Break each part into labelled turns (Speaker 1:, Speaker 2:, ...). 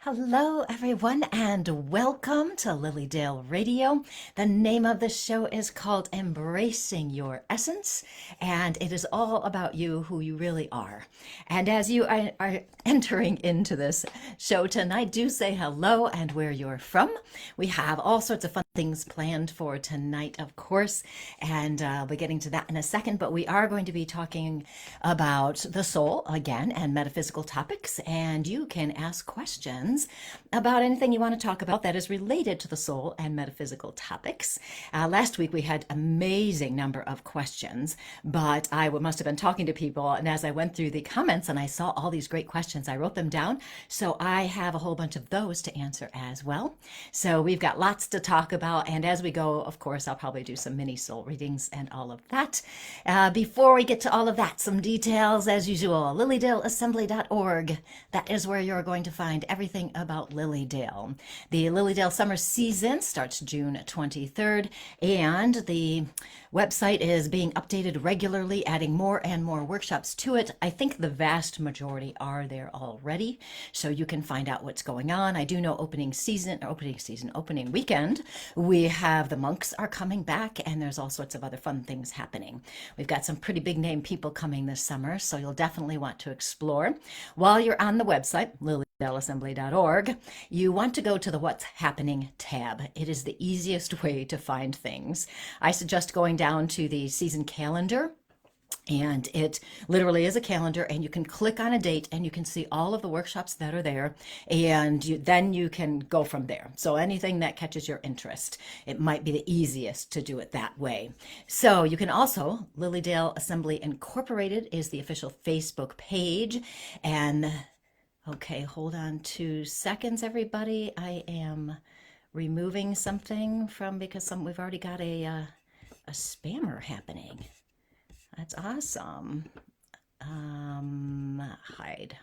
Speaker 1: Hello, everyone, and welcome to Lilydale Radio. The name of the show is called Embracing Your Essence, and it is all about you, who you really are. And as you are entering into this show tonight, do say hello and where you're from. We have all sorts of fun things planned for tonight, of course, and I'll be getting to that in a second, but we are going to be talking about the soul again and metaphysical topics, and you can ask questions about anything you want to talk about that is related to the soul and metaphysical topics. Last week we had amazing number of questions, but I must have been talking to people, and as I went through the comments and I saw all these great questions, I wrote them down. So I have a whole bunch of those to answer as well. So we've got lots to talk about, and as we go, of course, I'll probably do some mini soul readings and all of that. Before we get to all of that, some details as usual. LilydaleAssembly.org. That is where you're going to find everything about Lilydale. The Lilydale summer season starts June 23rd, and the website is being updated regularly, adding more and more workshops to it. I think the vast majority are there already, so you can find out what's going on. I do know opening weekend, we have the monks are coming back, and there's all sorts of other fun things happening. We've got some pretty big name people coming this summer, so you'll definitely want to explore. While you're on the website, LilydaleAssembly.org, you want to go to the What's Happening tab. It is the easiest way to find things. I suggest going down to the season calendar, and it literally is a calendar, and you can click on a date and you can see all of the workshops that are there, and then you can go from there. So anything that catches your interest, it might be the easiest to do it that way. So you can also, Lilydale Assembly Incorporated is the official Facebook page, and okay, hold on 2 seconds, everybody. I am removing something because we've already got a spammer happening. That's awesome. Hide.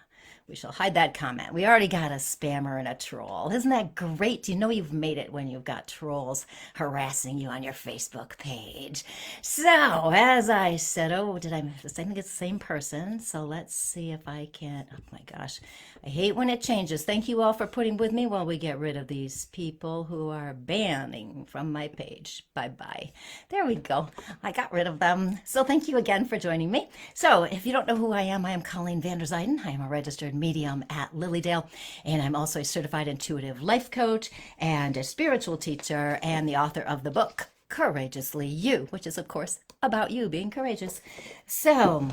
Speaker 1: We shall hide that comment. We already got a spammer and a troll. Isn't that great? You know you've made it when you've got trolls harassing you on your Facebook page. So, as I said, I think it's the same person. So let's see if I can, oh my gosh, I hate when it changes. Thank you all for putting with me while we get rid of these people who are banning from my page. Bye-bye. There we go. I got rid of them. So thank you again for joining me. So if you don't know who I am Colleen Vander Zijden. I am a registered medium at Lilydale, and I'm also a certified intuitive life coach and a spiritual teacher and the author of the book Courageously You, which is of course about you being courageous. So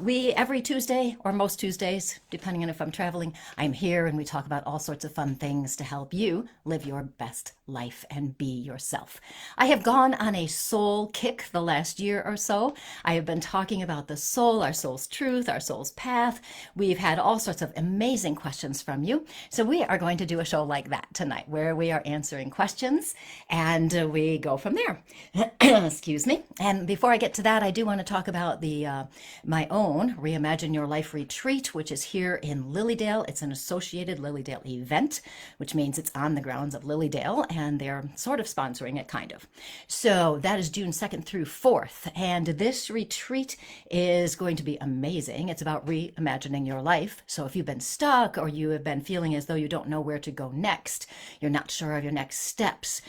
Speaker 1: every Tuesday, or most Tuesdays, depending on if I'm traveling, I'm here and we talk about all sorts of fun things to help you live your best life and be yourself. I have gone on a soul kick the last year or so. I have been talking about the soul, our soul's truth, our soul's path. We've had all sorts of amazing questions from you. So we are going to do a show like that tonight, where we are answering questions and we go from there. Excuse me. And before I get to that, I do want to talk about my own Reimagine Your Life retreat, which is here in Lilydale. It's an associated Lilydale event, which means it's on the grounds of Lilydale, and they're sort of sponsoring it, kind of. So that is June 2nd through 4th, and this retreat is going to be amazing. It's about reimagining your life. So if you've been stuck, or you have been feeling as though you don't know where to go next, you're not sure of your next steps,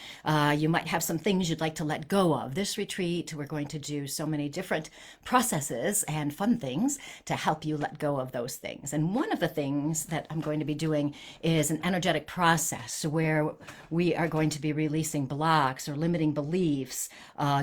Speaker 1: you might have some things you'd like to let go of. This retreat, we're going to do so many different processes and fun things to help you let go of those things. And one of the things that I'm going to be doing is an energetic process where we are going to be releasing blocks or limiting beliefs,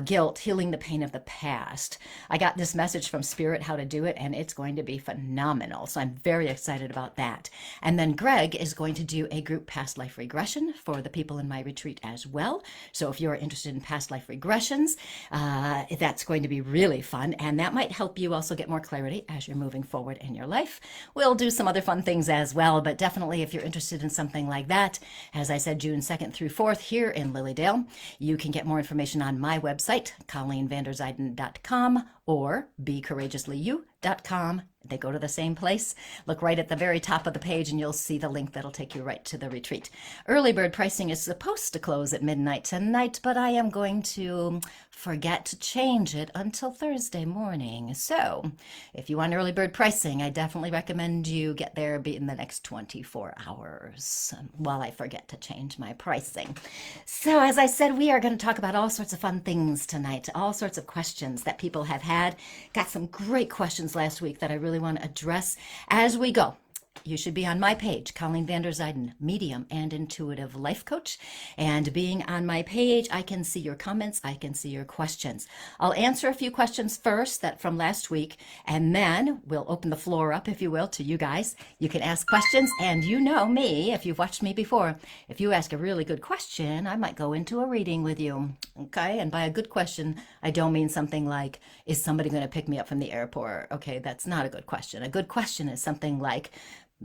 Speaker 1: guilt, healing the pain of the past. I got this message from Spirit how to do it, and it's going to be phenomenal. So I'm very excited about that. And then Greg is going to do a group past life regression for the people in my retreat as well. So if you're interested in past life regressions, that's going to be really fun, and that might help you also get more clarity as you're moving forward in your life. We'll do some other fun things as well, but definitely if you're interested in something like that, as I said, June 2nd through 4th here in Lilydale, you can get more information on my website, ColleenVanderZijden.com, or BeCourageouslyYou.com. They go to the same place. Look right at the very top of the page and you'll see the link that'll take you right to the retreat. Early bird pricing is supposed to close at midnight tonight, but I am going to forget to change it until Thursday morning. So if you want early bird pricing, I definitely recommend you get there in the next 24 hours while I forget to change my pricing. So as I said, we are going to talk about all sorts of fun things tonight, all sorts of questions that people have had. Got some great questions last week that I really want to address as we go. You should be on my page, Colleen Vander Zijden, medium and intuitive life coach. And being on my page, I can see your comments, I can see your questions. I'll answer a few questions first that from last week, and then we'll open the floor up, if you will, to you guys. You can ask questions, and you know me, if you've watched me before, if you ask a really good question, I might go into a reading with you. Okay, and by a good question, I don't mean something like, is somebody going to pick me up from the airport? Okay, that's not a good question. A good question is something like,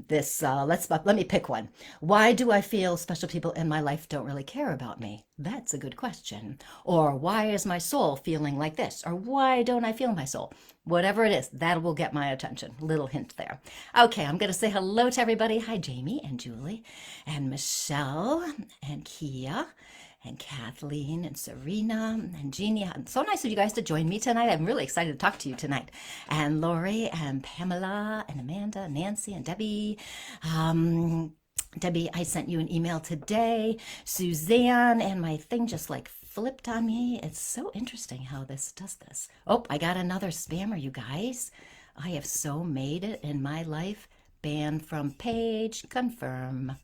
Speaker 1: let me pick one. Why do I feel special people in my life don't really care about me? That's a good question. Or why is my soul feeling like this? Or why don't I feel my soul? Whatever it is, that will get my attention. Little hint there. Okay, I'm going to say hello to everybody. Hi, Jamie and Julie and Michelle and Kia and Kathleen and Serena and Jeannie. So nice of you guys to join me tonight. I'm really excited to talk to you tonight. And Lori and Pamela and Amanda, Nancy and Debbie. Debbie, I sent you an email today. Suzanne, and my thing just like flipped on me. It's so interesting how this does this. Oh, I got another spammer, you guys. I have so made it in my life. Banned from page, confirm.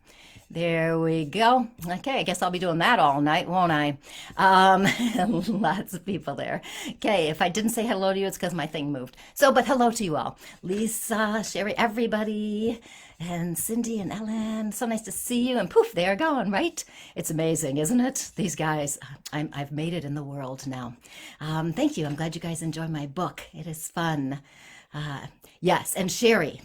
Speaker 1: There we go. Okay, I guess I'll be doing that all night, won't I? Lots of people there. Okay, if I didn't say hello to you, it's because my thing moved. So, but hello to you all. Lisa, Sherry, everybody, and Cindy and Ellen. So nice to see you. And poof, they're gone, right? It's amazing, isn't it? These guys, I've made it in the world now. Thank you. I'm glad you guys enjoy my book. It is fun. Yes, and Sherry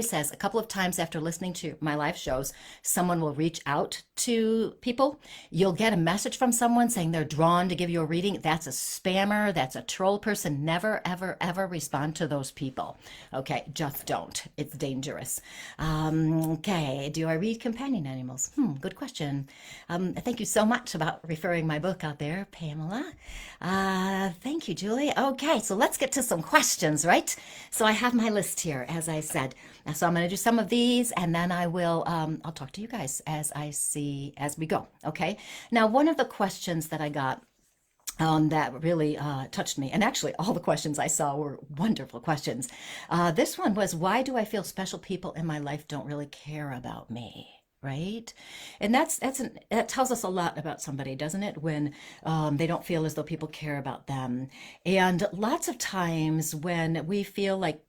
Speaker 1: says a couple of times after listening to my live shows, someone will reach out to people. You'll get a message from someone saying they're drawn to give you a reading. That's a spammer. That's a troll person. Never, ever, ever respond to those people. Okay, just don't. It's dangerous. Okay, do I read companion animals? Good question. Thank you so much about referring my book out there, Pamela. Thank you, Julie. Okay, so let's get to some questions, right? So I have my list here, as I said. So I'm going to do some of these, and then I will, I'll talk to you guys as we go. Okay. Now, one of the questions that I got that really touched me, and actually all the questions I saw were wonderful questions. This one was, why do I feel special people in my life don't really care about me? Right? And that tells us a lot about somebody, doesn't it? When they don't feel as though people care about them. And lots of times when we feel like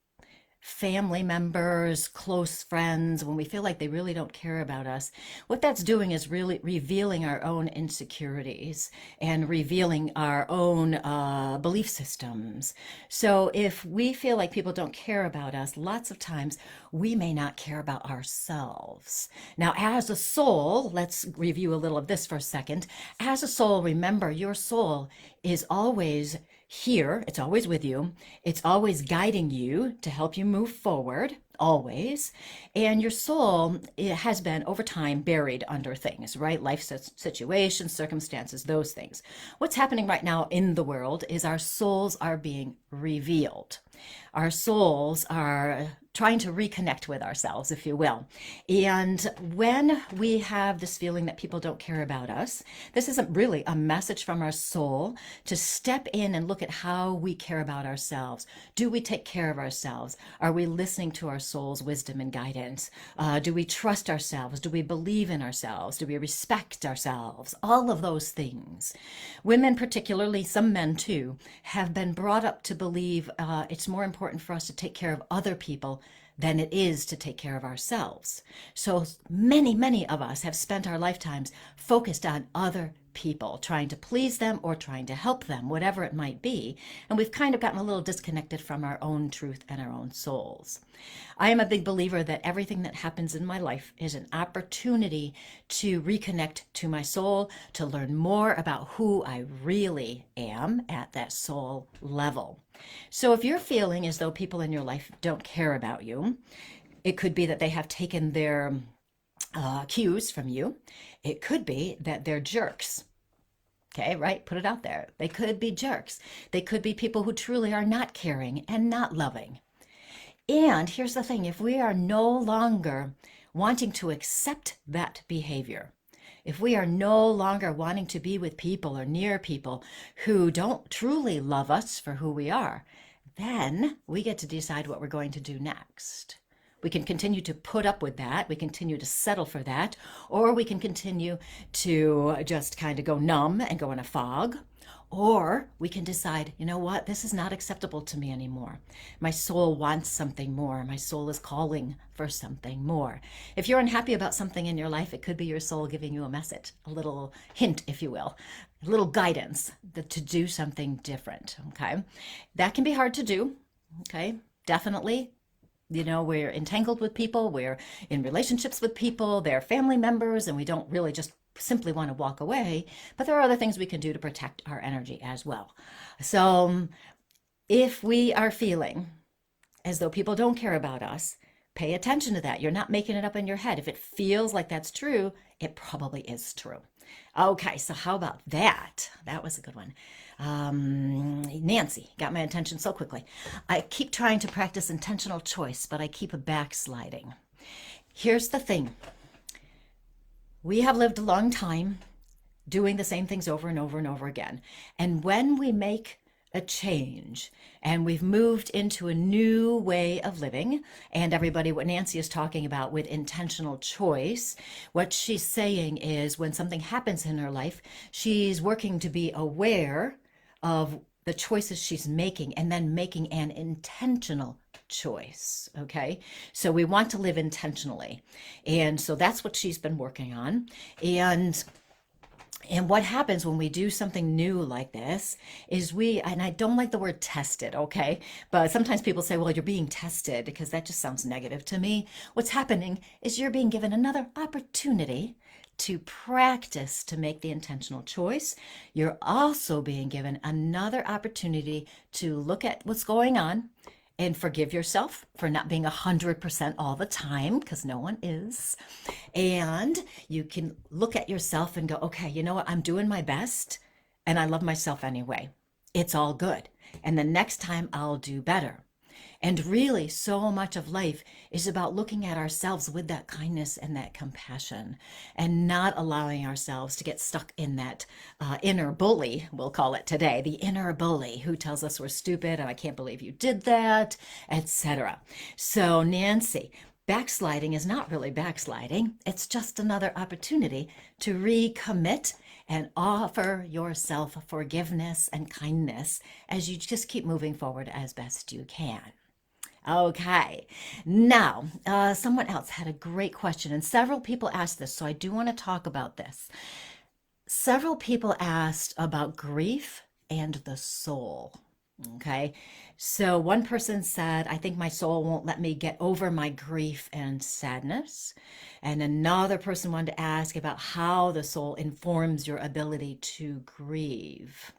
Speaker 1: family members, close friends, when we feel like they really don't care about us, what that's doing is really revealing our own insecurities and revealing our own belief systems. So if we feel like people don't care about us, lots of times we may not care about ourselves. Now, as a soul, let's review a little of this for a second. As a soul, remember, your soul is always here. It's always with you. It's always guiding you to help you move forward, always. And your soul, it has been over time buried under things, right? Life situations, circumstances, those things. What's happening right now in the world is our souls are being revealed. Our souls are trying to reconnect with ourselves, if you will. And when we have this feeling that people don't care about us, this isn't really a message from our soul to step in and look at how we care about ourselves. Do we take care of ourselves? Are we listening to our soul's wisdom and guidance? Do we trust ourselves? Do we believe in ourselves? Do we respect ourselves? All of those things. Women, particularly, some men too, have been brought up to believe it's more important for us to take care of other people than it is to take care of ourselves. So many of us have spent our lifetimes focused on other people, trying to please them or trying to help them, whatever it might be. And we've kind of gotten a little disconnected from our own truth and our own souls. I am a big believer that everything that happens in my life is an opportunity to reconnect to my soul, to learn more about who I really am at that soul level. So if you're feeling as though people in your life don't care about you, it could be that they have taken their cues from you. It could be that they're jerks. Okay, right? Put it out there. They could be jerks. They could be people who truly are not caring and not loving. And here's the thing, if we are no longer wanting to accept that behavior, if we are no longer wanting to be with people or near people who don't truly love us for who we are, then we get to decide what we're going to do next. We can continue to put up with that. We continue to settle for that. Or we can continue to just kind of go numb and go in a fog. Or we can decide, you know what, this is not acceptable to me anymore. My soul wants something more. My soul is calling for something more. If you're unhappy about something in your life, it could be your soul giving you a message, a little hint, if you will, a little guidance to do something different, okay? That can be hard to do, okay? Definitely. You know, we're entangled with people, we're in relationships with people, they're family members, and we don't really just simply want to walk away, but there are other things we can do to protect our energy as well. So if we are feeling as though people don't care about us, pay attention to that. You're not making it up in your head. If it feels like that's true, it probably is true. Okay, so how about that? That was a good one. Nancy got my attention so quickly. I keep trying to practice intentional choice, but I keep backsliding. Here's the thing. We have lived a long time doing the same things over and over and over again. And when we make a change and we've moved into a new way of living, and everybody, what Nancy is talking about with intentional choice, what she's saying is when something happens in her life, she's working to be aware of the choices she's making and then making an intentional choice. Okay, so we want to live intentionally, and so that's what she's been working on. And what happens when we do something new like this is and I don't like the word tested, okay? But sometimes people say, well, you're being tested, because that just sounds negative to me. What's happening is you're being given another opportunity to practice to make the intentional choice. You're also being given another opportunity to look at what's going on and forgive yourself for not being 100% all the time, because no one is. And you can look at yourself and go, okay, you know what? I'm doing my best and I love myself anyway. It's all good. And the next time I'll do better. And really, so much of life is about looking at ourselves with that kindness and that compassion, and not allowing ourselves to get stuck in that inner bully, we'll call it today, the inner bully who tells us we're stupid and I can't believe you did that, etc. So Nancy, backsliding is not really backsliding. It's just another opportunity to recommit and offer yourself forgiveness and kindness as you just keep moving forward as best you can. Okay, now someone else had a great question, and several people asked this, so I do want to talk about this. Several people asked about grief and the soul. Okay, so one person said, I think my soul won't let me get over my grief and sadness. And another person wanted to ask about how the soul informs your ability to grieve.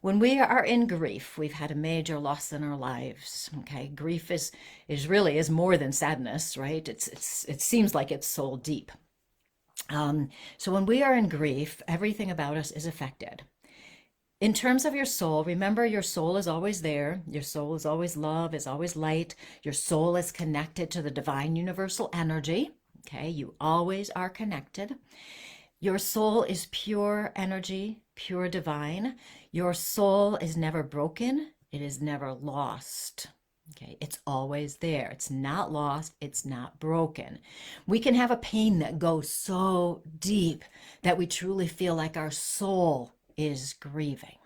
Speaker 1: When we are in grief, we've had a major loss in our lives. Okay, grief is really more than sadness, right? It seems like it's soul deep. So when we are in grief, everything about us is affected. In terms of your soul, remember your soul is always there. Your soul is always love, is always light. Your soul is connected to the divine universal energy. Okay, you always are connected. Your soul is pure energy, pure divine. Your soul is never broken. It is never lost. Okay, it's always there. It's not lost. It's not broken. We can have a pain that goes so deep that we truly feel like our soul is grieving.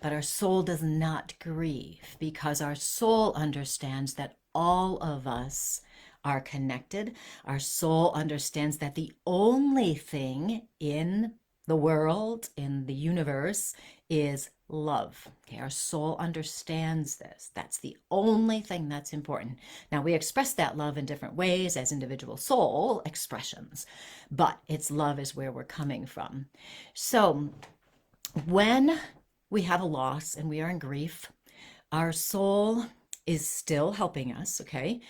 Speaker 1: But our soul does not grieve, because our soul understands that all of us are connected. Our soul understands that the only thing in the world, in the universe, is love. Okay, our soul understands this. That's the only thing that's important. Now, we express that love in different ways as individual soul expressions, but it's love is where we're coming from. So, when we have a loss and we are in grief, our soul is still helping us, okay?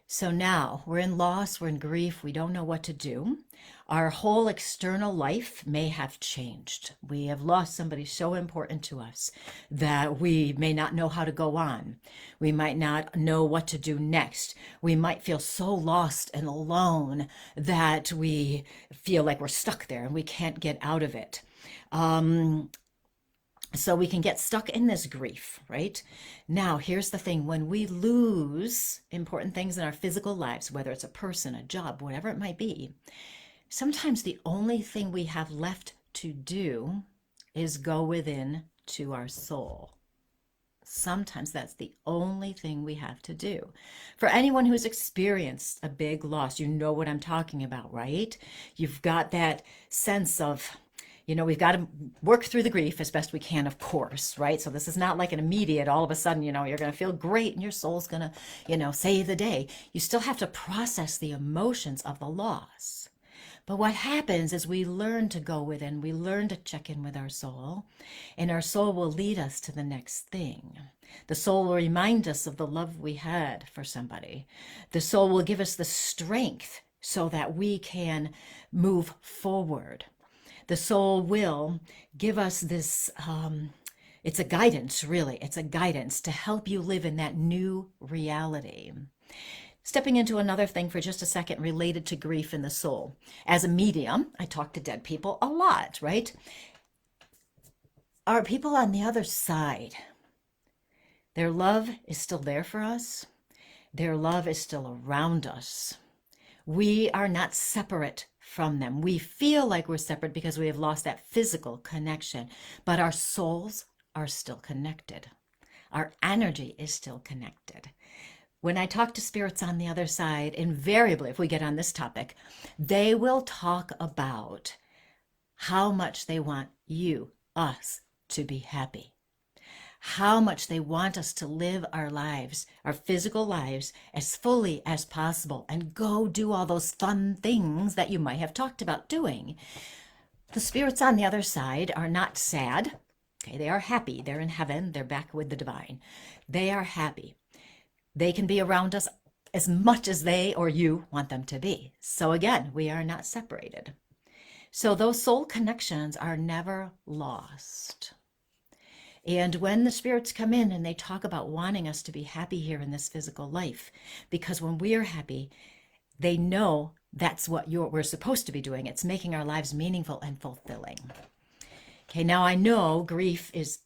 Speaker 1: So now we're in loss, we're in grief, we don't know what to do. Our whole external life may have changed. We have lost somebody so important to us that we may not know how to go on. We might not know what to do next. We might feel so lost and alone that we feel like we're stuck there and we can't get out of it. So we can get stuck in this grief, right? Now, here's the thing. When we lose important things in our physical lives, whether it's a person, a job, whatever it might be, sometimes the only thing we have left to do is go within to our soul. Sometimes that's the only thing we have to do. For anyone who's experienced a big loss, you know what I'm talking about, right? You've got that sense of, we've got to work through the grief as best we can, of course, right? So this is not like an immediate, all of a sudden, you're going to feel great and your soul's going to, save the day. You still have to process the emotions of the loss. But what happens is we learn to go within, we learn to check in with our soul, and our soul will lead us to the next thing. The soul will remind us of the love we had for somebody. The soul will give us the strength so that we can move forward. The soul will give us this, it's a guidance, really. It's a guidance to help you live in that new reality. Stepping into another thing for just a second related to grief in the soul. As a medium, I talk to dead people a lot, right? Our people on the other side, their love is still there for us. Their love is still around us. We are not separate from them. We feel like we're separate because we have lost that physical connection, but our souls are still connected. Our energy is still connected. When I talk to spirits on the other side, invariably, if we get on this topic, they will talk about how much they want us, to be happy. How much they want us to live our lives, our physical lives, as fully as possible and go do all those fun things that you might have talked about doing. The spirits on the other side are not sad. Okay, they are happy. They're in heaven. They're back with the divine. They are happy. They can be around us as much as they or you want them to be. So again, we are not separated. So those soul connections are never lost. And when the spirits come in and they talk about wanting us to be happy here in this physical life, because when we are happy, they know that's what we're supposed to be doing. It's making our lives meaningful and fulfilling. Okay, now I know grief is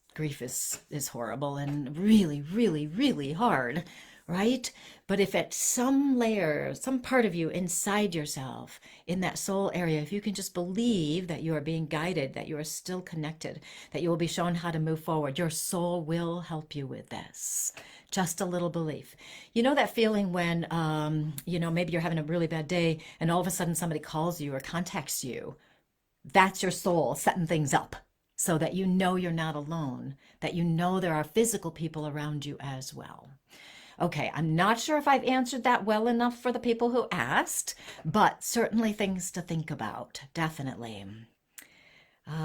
Speaker 1: horrible and really, really, really hard, right? But if at some layer, some part of you inside yourself, in that soul area, if you can just believe that you are being guided, that you are still connected, that you will be shown how to move forward, your soul will help you with this. Just a little belief. You know that feeling when, maybe you're having a really bad day and all of a sudden somebody calls you or contacts you. That's your soul setting things up so that you know you're not alone, that you know there are physical people around you as well. Okay, I'm not sure if I've answered that well enough for the people who asked, but certainly things to think about, definitely. Okay,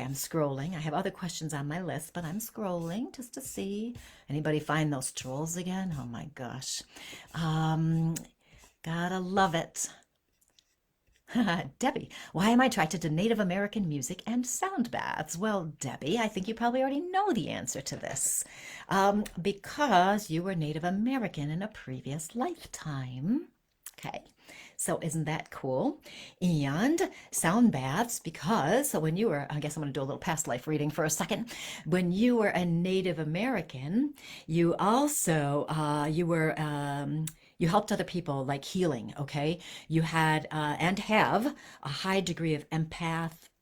Speaker 1: I'm scrolling. I have other questions on my list, but I'm scrolling just to see. Anybody find those trolls again? Oh my gosh. Gotta love it. Debbie, why am I attracted to Native American music and sound baths? Well, Debbie, I think you probably already know the answer to this. Because you were Native American in a previous lifetime. Okay, so isn't that cool? And sound baths, because so when you were, I guess I'm going to do a little past life reading for a second. When you were a Native American, you also, you helped other people, like healing, okay? You had and have a high degree of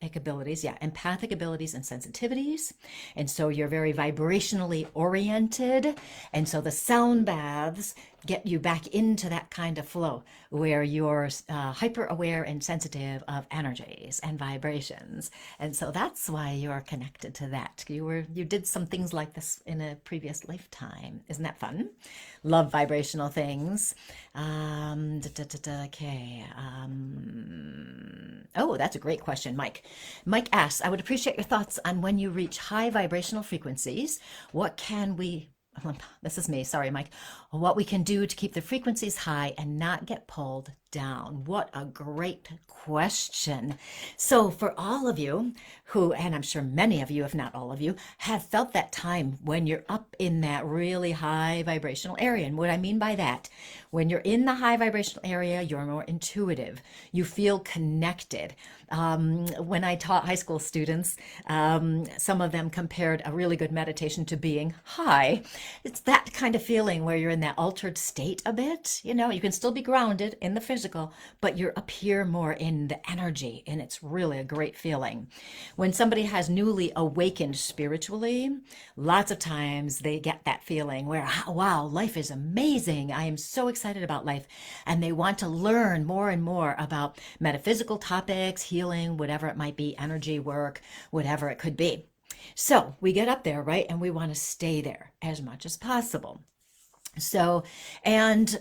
Speaker 1: abilities, yeah, empathic abilities and sensitivities. And so you're very vibrationally oriented. And so the sound baths get you back into that kind of flow where you're hyper aware and sensitive of energies and vibrations. And so that's why you're connected to that. You did some things like this in a previous lifetime. Isn't that fun? Love vibrational things. Okay. Oh, that's a great question, Mike. Mike asks, I would appreciate your thoughts on when you reach high vibrational frequencies. What can we, this is me, sorry, Mike, what we can do to keep the frequencies high and not get pulled down? What a great question. So for all of you who, and I'm sure many of you, if not all of you, have felt that time when you're up in that really high vibrational area. And what I mean by that, when you're in the high vibrational area, you're more intuitive. You feel connected. When I taught high school students, some of them compared a really good meditation to being high. It's that kind of feeling where you're in that altered state a bit. You know, you can still be grounded in the physical, but you're up here more in the energy, and it's really a great feeling. When somebody has newly awakened spiritually, lots of times they get that feeling where, wow, life is amazing. I am so excited about life. And they want to learn more and more about metaphysical topics, healing, whatever it might be, energy work, whatever it could be. So we get up there, right? And we want to stay there as much as possible. So, and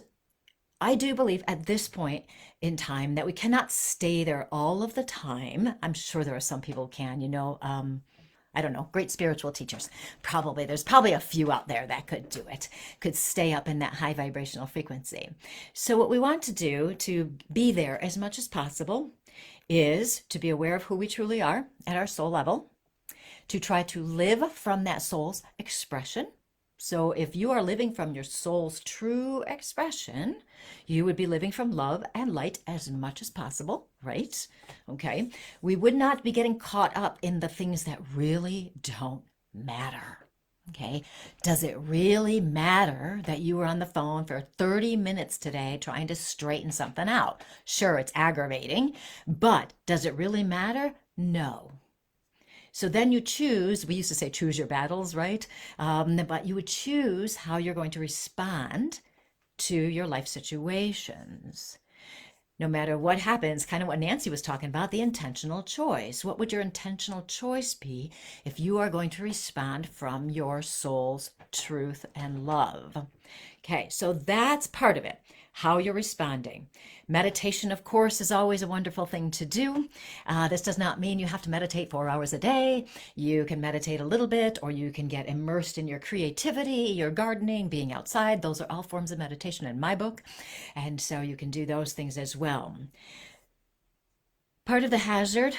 Speaker 1: I do believe at this point in time that we cannot stay there all of the time. I'm sure there are some people who can, I don't know, great spiritual teachers. There's probably a few out there that could do it, could stay up in that high vibrational frequency. So what we want to do to be there as much as possible is to be aware of who we truly are at our soul level, to try to live from that soul's expression. So if you are living from your soul's true expression, you would be living from love and light as much as possible, right? Okay. We would not be getting caught up in the things that really don't matter. Okay. Does it really matter that you were on the phone for 30 minutes today trying to straighten something out? Sure, it's aggravating, but does it really matter? No. So then you choose, we used to say choose your battles, right? But you would choose how you're going to respond to your life situations. No matter what happens, kind of what Nancy was talking about, the intentional choice. What would your intentional choice be if you are going to respond from your soul's truth and love? Okay, so that's part of it, how you're responding. Meditation, of course, is always a wonderful thing to do. This does not mean you have to meditate 4 hours a day. You can meditate a little bit, or you can get immersed in your creativity, your gardening, being outside. Those are all forms of meditation in my book. And so you can do those things as well. Part of the hazard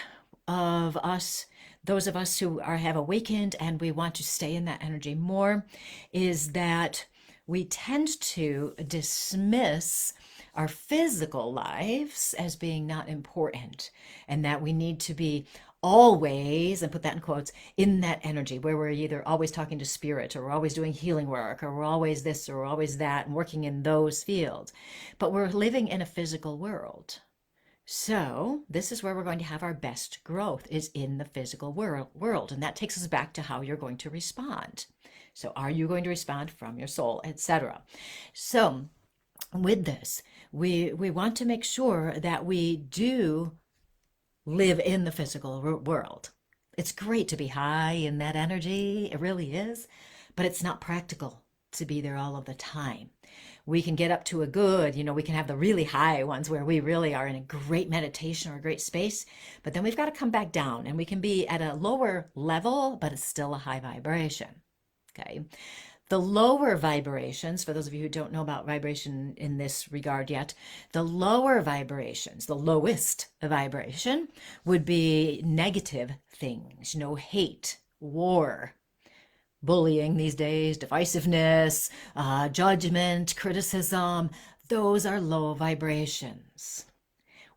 Speaker 1: of us, those of us who have awakened and we want to stay in that energy more, is that we tend to dismiss our physical lives as being not important, and that we need to be always, and put that in quotes, in that energy where we're either always talking to spirit, or we're always doing healing work, or we're always this or we're always that, and working in those fields. But we're living in a physical world. So this is where we're going to have our best growth, is in the physical world. And that takes us back to how you're going to respond. So are you going to respond from your soul, etc.? So with this, we want to make sure that we do live in the physical world. It's great to be high in that energy. It really is. But it's not practical to be there all of the time. We can get up to a good, we can have the really high ones where we really are in a great meditation or a great space, but then we've got to come back down, and we can be at a lower level, but it's still a high vibration. Okay. The lower vibrations, for those of you who don't know about vibration in this regard yet, the lower vibrations, the lowest vibration would be negative things, hate, war, bullying these days, divisiveness, judgment, criticism. Those are low vibrations.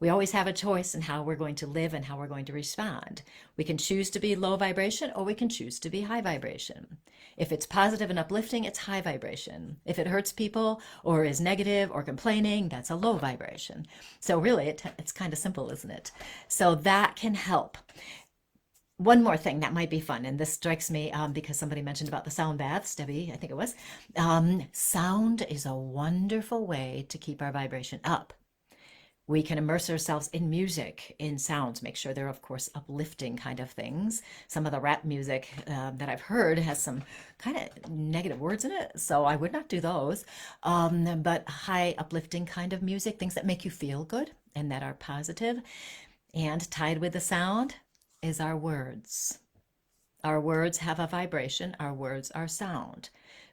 Speaker 1: We always have a choice in how we're going to live and how we're going to respond. We can choose to be low vibration or we can choose to be high vibration. If it's positive and uplifting, it's high vibration. If it hurts people or is negative or complaining, that's a low vibration. So really, it's kind of simple, isn't it? So that can help. One more thing that might be fun, and this strikes me because somebody mentioned about the sound baths, Debbie, I think it was. Sound is a wonderful way to keep our vibration up. We can immerse ourselves in music, in sounds, make sure they're, of course, uplifting kind of things. Some of the rap music that I've heard has some kind of negative words in it, so I would not do those. But high uplifting kind of music, things that make you feel good and that are positive. And tied with the sound is our words. Our words have a vibration. Our words are sound.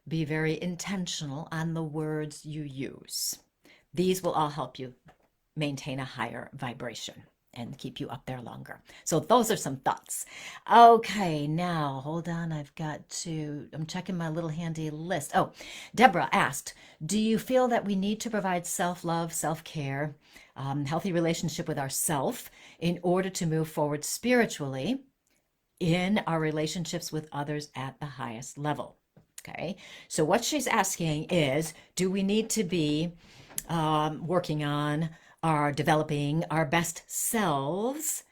Speaker 1: Be very intentional on the words you use. These will all help you maintain a higher vibration and keep you up there longer. So those are some thoughts. Okay, now hold on. I'm checking my little handy list. Oh, Deborah asked, do you feel that we need to provide self-love, self-care, healthy relationship with ourself in order to move forward spiritually in our relationships with others at the highest level? Okay, so what she's asking is, do we need to be working on are developing our best selves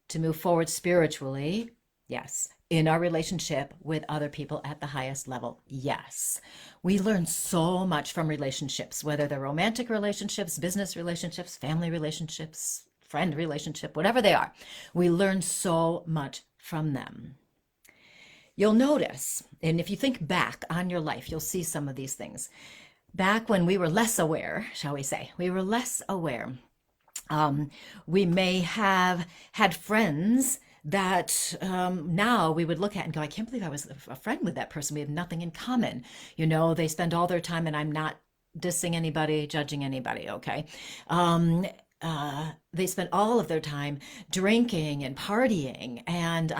Speaker 1: to move forward spiritually? Yes. In our relationship with other people at the highest level? Yes. We learn so much from relationships, whether they're romantic relationships, business relationships, family relationships, friend relationship, whatever they are. We learn so much from them. You'll notice, and if you think back on your life, you'll see some of these things. Back when we were less aware, shall we say, we may have had friends that now we would look at and go, I can't believe I was a friend with that person. We have nothing in common. You know, they spend all their time, and I'm not dissing anybody, judging anybody, okay? They spend all of their time drinking and partying, and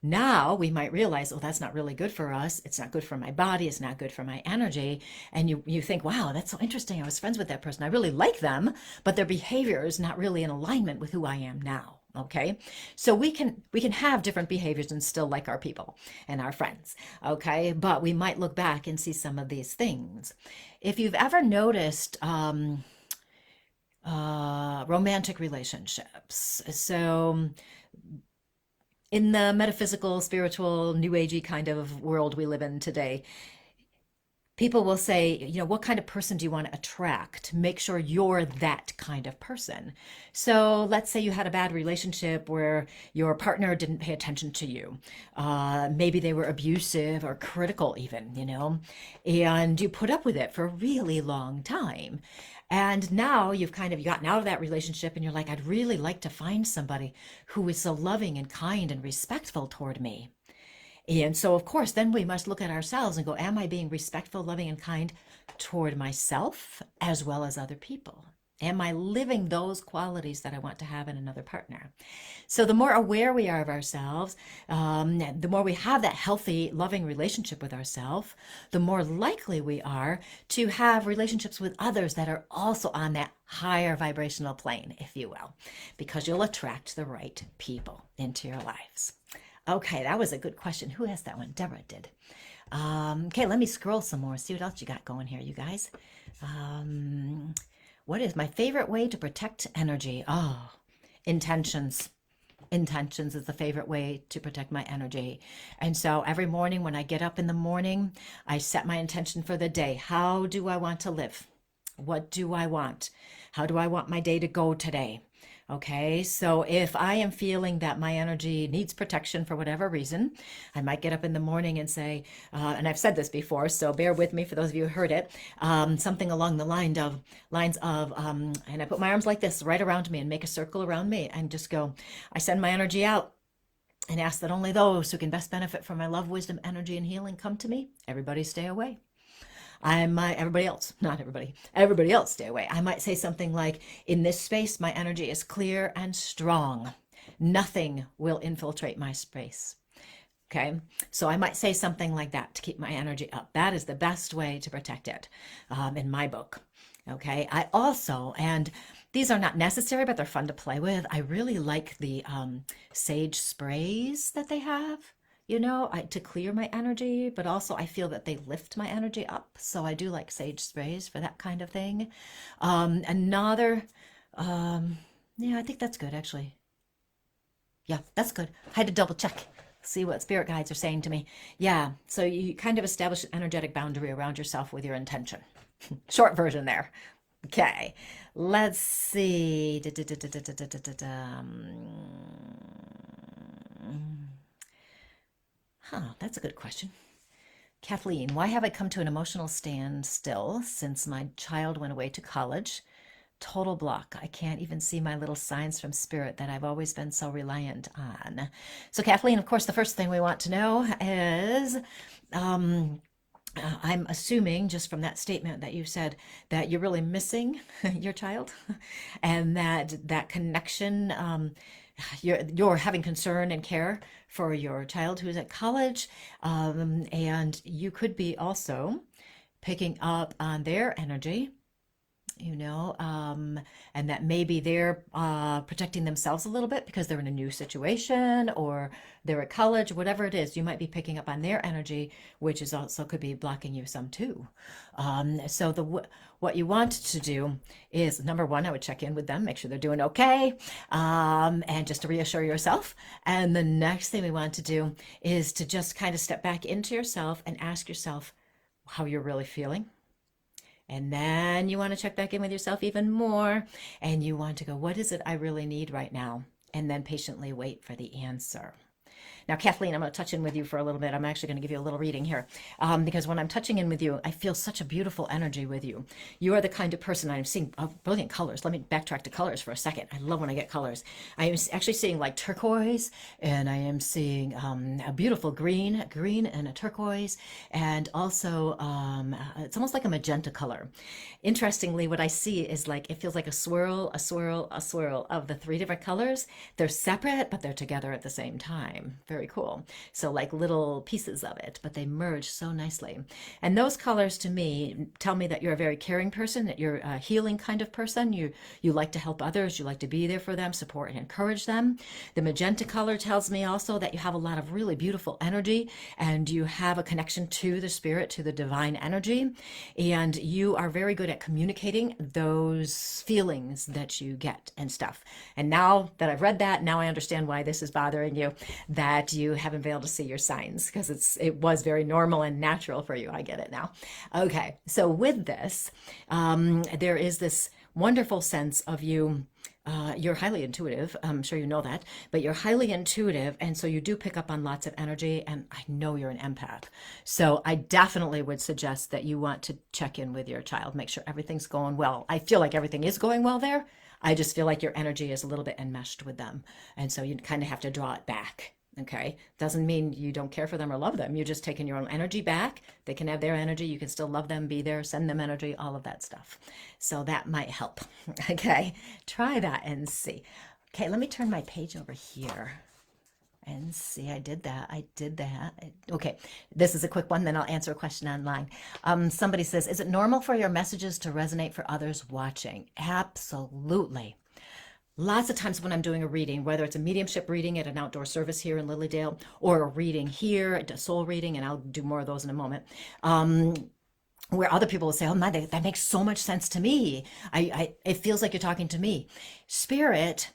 Speaker 1: now we might realize, oh, that's not really good for us. It's not good for my body. It's not good for my energy. And you think, wow, that's so interesting. I was friends with that person. I really like them, but their behavior is not really in alignment with who I am now. Okay, so we can have different behaviors and still like our people and our friends. Okay, but we might look back and see some of these things. If you've ever noticed romantic relationships, so in the metaphysical, spiritual, new agey kind of world we live in today, people will say, you know, what kind of person do you want to attract? Make sure you're that kind of person. So let's say you had a bad relationship where your partner didn't pay attention to you. Maybe they were abusive or critical even, you know, and you put up with it for a really long time. And now you've kind of gotten out of that relationship and you're like, I'd really like to find somebody who is so loving and kind and respectful toward me. And so, of course, then we must look at ourselves and go, am I being respectful, loving, and kind toward myself as well as other people? Am I living those qualities that I want to have in another partner? So the more aware we are of ourselves, the more we have that healthy, loving relationship with ourselves, the more likely we are to have relationships with others that are also on that higher vibrational plane, if you will, because you'll attract the right people into your lives. Okay, that was a good question. Who asked that one? Deborah did. Okay, let me scroll some more, see what else you got going here, you guys. What is my favorite way to protect energy? Oh, intentions. Intentions is the favorite way to protect my energy. And so every morning when I get up in the morning, I set my intention for the day. How do I want to live? What do I want? How do I want my day to go today? Okay, so if I am feeling that my energy needs protection for whatever reason, I might get up in the morning and say, and I've said this before, so bear with me for those of you who heard it, something along the lines of, and I put my arms like this right around me and make a circle around me and just go, I send my energy out and ask that only those who can best benefit from my love, wisdom, energy, and healing come to me. Everybody stay away. Everybody else, not everybody, everybody else stay away. I might say something like, in this space, my energy is clear and strong. Nothing will infiltrate my space. Okay, so I might say something like that to keep my energy up. That is the best way to protect it in my book. Okay, I also, and These are not necessary, but they're fun to play with. I really like the sage sprays that they have, to clear my energy, but also I feel that they lift my energy up. So I do like sage sprays for that kind of thing. Another, yeah, I think that's good actually. Yeah, that's good. I had to double check, see what spirit guides are saying to me. Yeah, so you kind of establish an energetic boundary around yourself with your intention. Short version there. Okay, let's see. Huh, that's a good question. Kathleen, why have I come to an emotional standstill since my child went away to college? Total block. I can't even see my little signs from spirit that I've always been so reliant on. So, Kathleen, of course, the first thing we want to know is I'm assuming just from that statement that you said that you're really missing your child and that connection, you're having concern and care for your child who's at college, and you could be also picking up on their energy, and that maybe they're protecting themselves a little bit because they're in a new situation or they're at college, whatever it is, you might be picking up on their energy, which is also could be blocking you some too. So what you want to do is, number one, I would check in with them, make sure they're doing okay, and just to reassure yourself. And the next thing we want to do is to just kind of step back into yourself and ask yourself how you're really feeling. And then you want to check back in with yourself even more. And you want to go, what is it I really need right now? And then patiently wait for the answer. Now, Kathleen, I'm going to touch in with you for a little bit. I'm actually going to give you a little reading here because when I'm touching in with you, I feel such a beautiful energy with you. You are the kind of person I'm seeing brilliant colors. Let me backtrack to colors for a second. I love when I get colors. I am actually seeing like turquoise, and I am seeing a beautiful green and a turquoise, and also it's almost like a magenta color. Interestingly, what I see is like it feels like a swirl, a swirl, a swirl of the three different colors. They're separate, but they're together at the same time. Very cool. So like little pieces of it, but they merge so nicely. And those colors to me tell me that you're a very caring person, that you're a healing kind of person. You like to help others. You like to be there for them, support and encourage them. The magenta color tells me also that you have a lot of really beautiful energy and you have a connection to the spirit, to the divine energy. And you are very good at communicating those feelings that you get and stuff. And now that I've read that, now I understand why this is bothering you, that you haven't been able to see your signs because it was very normal and natural for you. I get it now. Okay, so with this, there is this wonderful sense of you. You're highly intuitive. I'm sure you know that, but you're highly intuitive. And so you do pick up on lots of energy. And I know you're an empath. So I definitely would suggest that you want to check in with your child, make sure everything's going well. I feel like everything is going well there. I just feel like your energy is a little bit enmeshed with them. And so you kind of have to draw it back. Okay. Doesn't mean you don't care for them or love them. You're just taking your own energy back. They can have their energy. You can still love them, be there, send them energy, all of that stuff. So that might help. Okay. Try that and see. Okay. Let me turn my page over here and see. I did that. Okay. This is a quick one. Then I'll answer a question online. Somebody says, is it normal for your messages to resonate for others watching? Absolutely. Lots of times when I'm doing a reading, whether it's a mediumship reading at an outdoor service here in Lilydale or a reading here, a soul reading, and I'll do more of those in a moment, where other people will say, oh my, that makes so much sense to me. It feels like you're talking to me. Spirit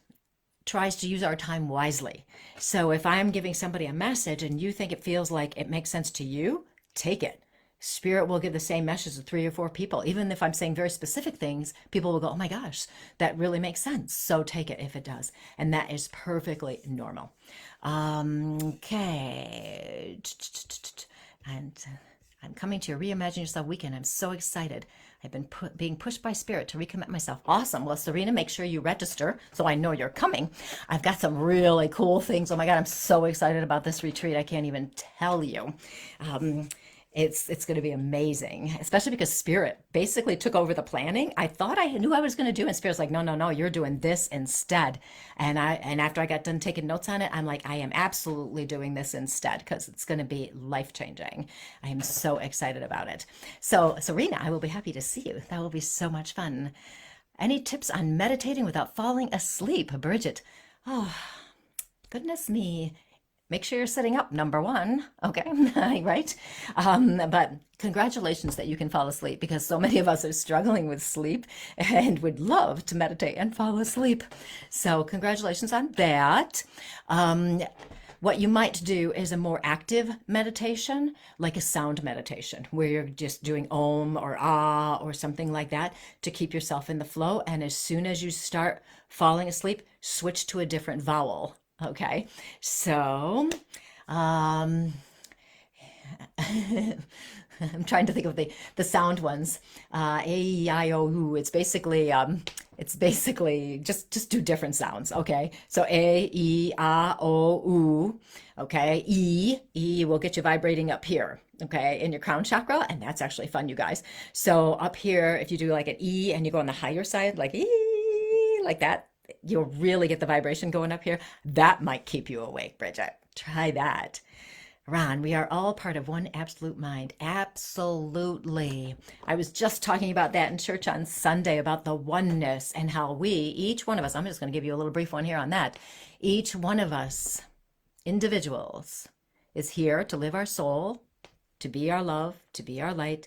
Speaker 1: tries to use our time wisely. So if I'm giving somebody a message and you think it feels like it makes sense to you, take it. Spirit will give the same message to 3 or 4 people. Even if I'm saying very specific things, people will go, oh my gosh, that really makes sense. So take it if it does. And that is perfectly normal. Okay. And I'm coming to your Reimagine Yourself weekend. I'm so excited. I've been being pushed by Spirit to recommit myself. Awesome. Well, Serena, make sure you register so I know you're coming. I've got some really cool things. Oh my God, I'm so excited about this retreat. I can't even tell you. It's going to be amazing, especially because Spirit basically took over the planning. I thought I knew I was going to do, and Spirit's like, no, you're doing this instead. And after I got done taking notes on it, I'm like, I am absolutely doing this instead because it's going to be life-changing. I am so excited about it. So, Serena, I will be happy to see you. That will be so much fun. Any tips on meditating without falling asleep, Bridget? Oh, goodness me. Make sure you're sitting up, number one. Okay, right? But congratulations that you can fall asleep, because so many of us are struggling with sleep and would love to meditate and fall asleep. So, congratulations on that. Um, what you might do is a more active meditation, like a sound meditation, where you're just doing om or ah or something like that to keep yourself in the flow. And as soon as you start falling asleep, switch to a different vowel. Okay, so um, I'm trying to think of the sound ones. A, E, I, O, U. It's basically just do different sounds. Okay, so A, E, A, O, U. Okay, E will get you vibrating up here. Okay, in your crown chakra, and that's actually fun, you guys. So up here, if you do like an E and you go on the higher side, like E, like that, you'll really get the vibration going up here. That might keep you awake, Bridget. Try that. Ron, we are all part of one absolute mind. Absolutely. I was just talking about that in church on Sunday about the oneness and how we, each one of us, I'm just going to give you a little brief one here on that. Each one of us, individuals, is here to live our soul, to be our love, to be our light.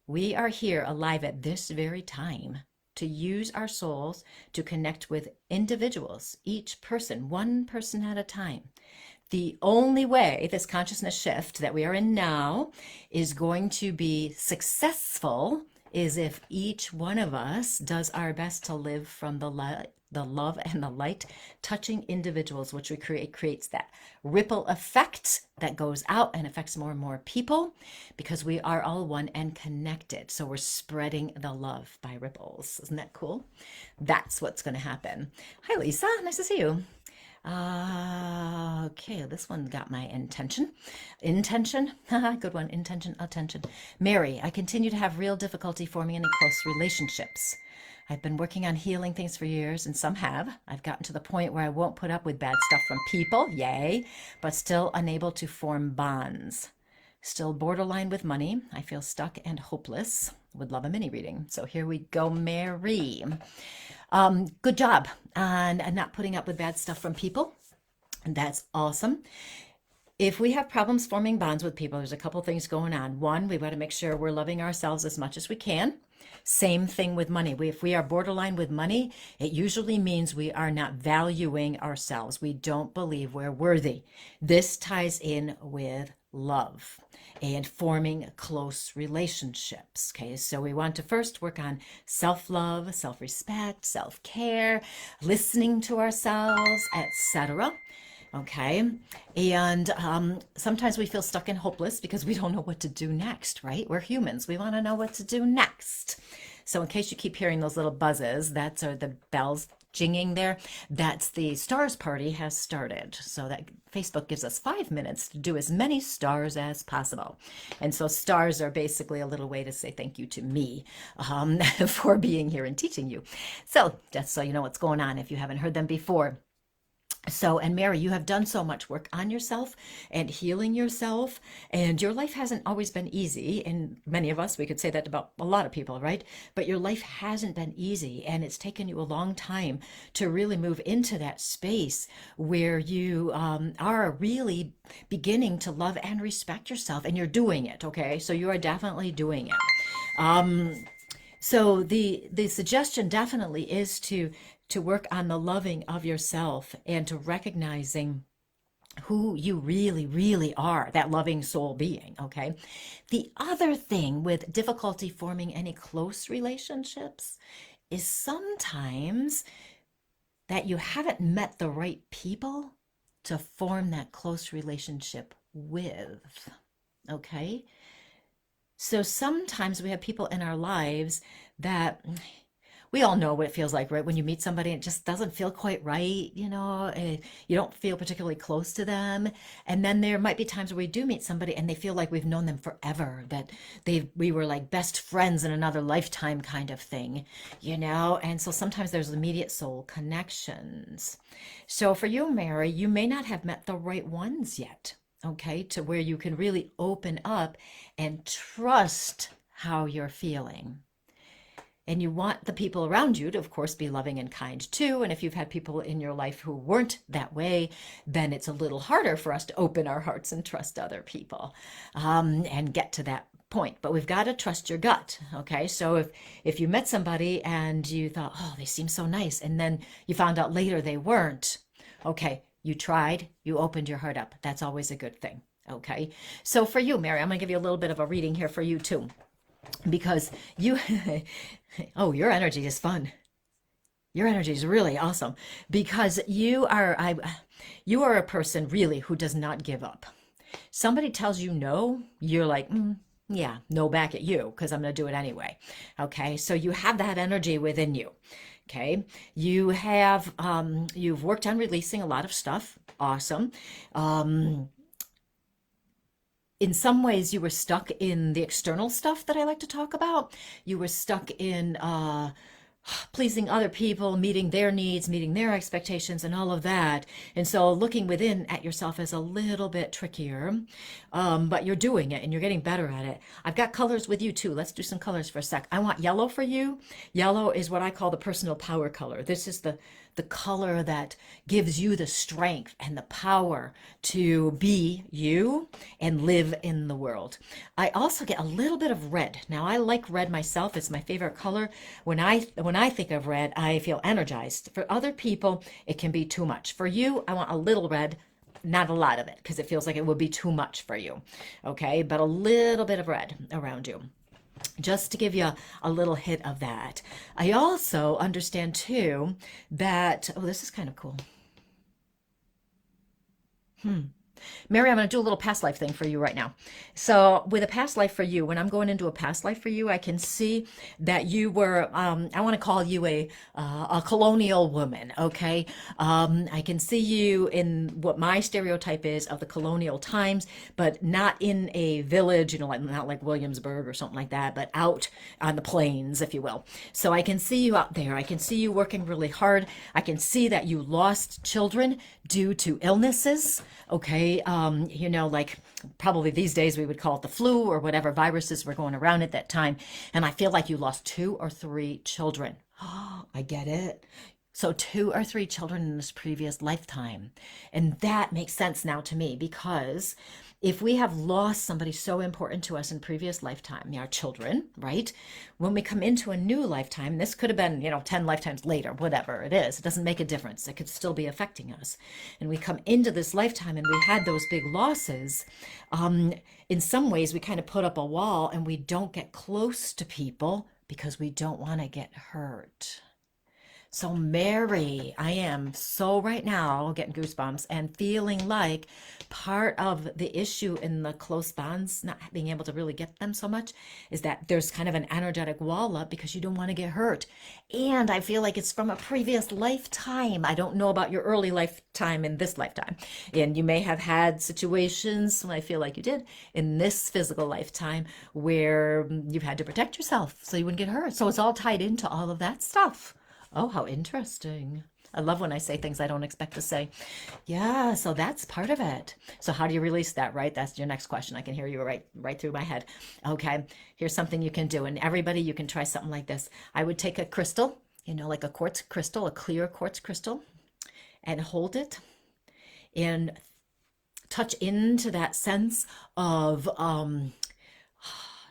Speaker 1: We are here alive at this very time to use our souls to connect with individuals, each person, one person at a time. The only way this consciousness shift that we are in now is going to be successful is if each one of us does our best to live from the love and the light, touching individuals, which we creates that ripple effect that goes out and affects more and more people, because we are all one and connected. So we're spreading the love by ripples. Isn't that cool? That's what's going to happen. Hi, Lisa. Nice to see you. Okay, this one got my intention. Intention, good one. Intention, attention. Mary, I continue to have real difficulty forming any close relationships. I've been working on healing things for years, and some have. I've gotten to the point where I won't put up with bad stuff from people, yay, but still unable to form bonds. Still borderline with money. I feel stuck and hopeless. Would love a mini reading. So here we go, Mary. Good job on not putting up with bad stuff from people. And that's awesome. If we have problems forming bonds with people, there's a couple things going on. One, we've got to make sure we're loving ourselves as much as we can. Same thing with money. If we are borderline with money, it usually means we are not valuing ourselves. We don't believe we're worthy. This ties in with love and forming close relationships. Okay, so we want to first work on self-love, self-respect, self-care, listening to ourselves, etc. Okay, and sometimes we feel stuck and hopeless because we don't know what to do next, right? We're humans. We want to know what to do next. So in case you keep hearing those little buzzes, that's are the bells jinging there. That's the stars party has started. So that Facebook gives us 5 minutes to do as many stars as possible. And so stars are basically a little way to say thank you to me for being here and teaching you. So just so you know what's going on if you haven't heard them before. So, and Mary, you have done so much work on yourself and healing yourself, and your life hasn't always been easy. And many of us, we could say that about a lot of people, right? But your life hasn't been easy, and it's taken you a long time to really move into that space where you are really beginning to love and respect yourself, and you're doing it, okay? So you are definitely doing it. So the suggestion definitely is to work on the loving of yourself and to recognizing who you really, really are, that loving soul being, okay? The other thing with difficulty forming any close relationships is sometimes that you haven't met the right people to form that close relationship with, okay? So sometimes we have people in our lives that we all know what it feels like, right? When you meet somebody, it just doesn't feel quite right, you know, you don't feel particularly close to them. And then there might be times where we do meet somebody and they feel like we've known them forever, that we were like best friends in another lifetime kind of thing, you know? And so sometimes there's immediate soul connections. So for you, Mary, you may not have met the right ones yet, okay? To where you can really open up and trust how you're feeling. And you want the people around you to, of course, be loving and kind too. And if you've had people in your life who weren't that way, then it's a little harder for us to open our hearts and trust other people, and get to that point. But we've got to trust your gut. Okay. So if you met somebody and you thought, oh, they seem so nice, and then you found out later they weren't, okay, you tried, you opened your heart up. That's always a good thing. Okay. So for you, Mary, I'm going to give you a little bit of a reading here for you too, because you, oh, your energy is fun. Your energy is really awesome because you are a person really who does not give up. Somebody tells you no, you're like, yeah, no back at you because I'm going to do it anyway. Okay, so you have that energy within you. Okay, you've worked on releasing a lot of stuff. Awesome. In some ways, you were stuck in the external stuff that I like to talk about. You were stuck in pleasing other people, meeting their needs, meeting their expectations, and all of that. And so looking within at yourself is a little bit trickier, but you're doing it and you're getting better at it. I've got colors with you too. Let's do some colors for a sec. I want yellow for you. Yellow is what I call the personal power color. This is the color that gives you the strength and the power to be you and live in the world. I also get a little bit of red. Now I like red myself. It's my favorite color. When I think of red, I feel energized. For other people, it can be too much. For you, I want a little red, not a lot of it, because it feels like it would be too much for you. Okay, but a little bit of red around you, just to give you a little hit of that. I also understand too that, oh, this is kind of cool. Mary, I'm going to do a little past life thing for you right now. So with a past life for you, when I'm going into a past life for you, I can see that you were, I want to call you a colonial woman. Okay. I can see you in what my stereotype is of the colonial times, but not in a village, like not like Williamsburg or something like that, but out on the plains, if you will. So I can see you out there. I can see you working really hard. I can see that you lost children due to illnesses. Okay. Like probably these days we would call it the flu or whatever viruses were going around at that time. And I feel like you lost 2 or 3 children. Oh, I get it. So 2 or 3 children in this previous lifetime. And that makes sense now to me because if we have lost somebody so important to us in previous lifetime, our children, right? When we come into a new lifetime, this could have been, 10 lifetimes later, whatever it is. It doesn't make a difference. It could still be affecting us. And we come into this lifetime and we had those big losses. In some ways, we kind of put up a wall and we don't get close to people because we don't want to get hurt. So Mary, I am so right now getting goosebumps and feeling like part of the issue in the close bonds, not being able to really get them so much, is that there's kind of an energetic wall up because you don't want to get hurt. And I feel like it's from a previous lifetime. I don't know about your early lifetime in this lifetime. And you may have had situations, I feel like you did, in this physical lifetime where you've had to protect yourself so you wouldn't get hurt. So it's all tied into all of that stuff. Oh, how interesting. I love when I say things I don't expect to say. Yeah, so that's part of it. So how do you release that, right? That's your next question. I can hear you right through my head. Okay, here's something you can do. And everybody, you can try something like this. I would take a crystal, like a quartz crystal, a clear quartz crystal, and hold it and touch into that sense of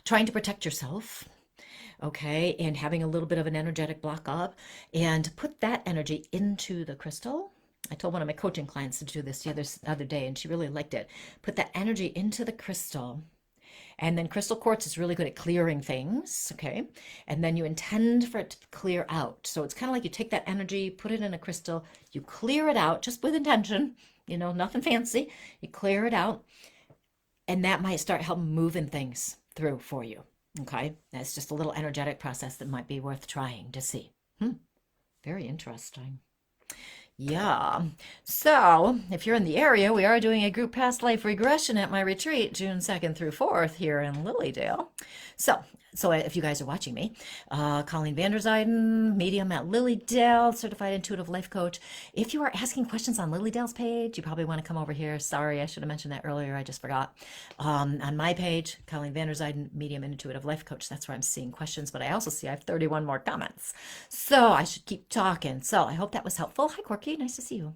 Speaker 1: trying to protect yourself. Okay, and having a little bit of an energetic block up, and put that energy into the crystal. I told one of my coaching clients to do this the other day, and she really liked it. Put that energy into the crystal, and then crystal quartz is really good at clearing things, okay? And then you intend for it to clear out. So it's kind of like you take that energy, put it in a crystal, you clear it out just with intention, nothing fancy. You clear it out, and that might start helping moving things through for you. Okay, that's just a little energetic process that might be worth trying to see. Very interesting. Yeah, so if you're in the area, we are doing a group past life regression at my retreat June 2nd through 4th here in Lilydale. So So if you guys are watching me, Colleen Vanderzijden, medium at Lilydale, certified intuitive life coach. If you are asking questions on Lilydale's page, you probably want to come over here. Sorry, I should have mentioned that earlier. I just forgot. On my page, Colleen Vanderzijden, medium and intuitive life coach. That's where I'm seeing questions, but I also see I have 31 more comments. So I should keep talking. So I hope that was helpful. Hi, Corky. Nice to see you.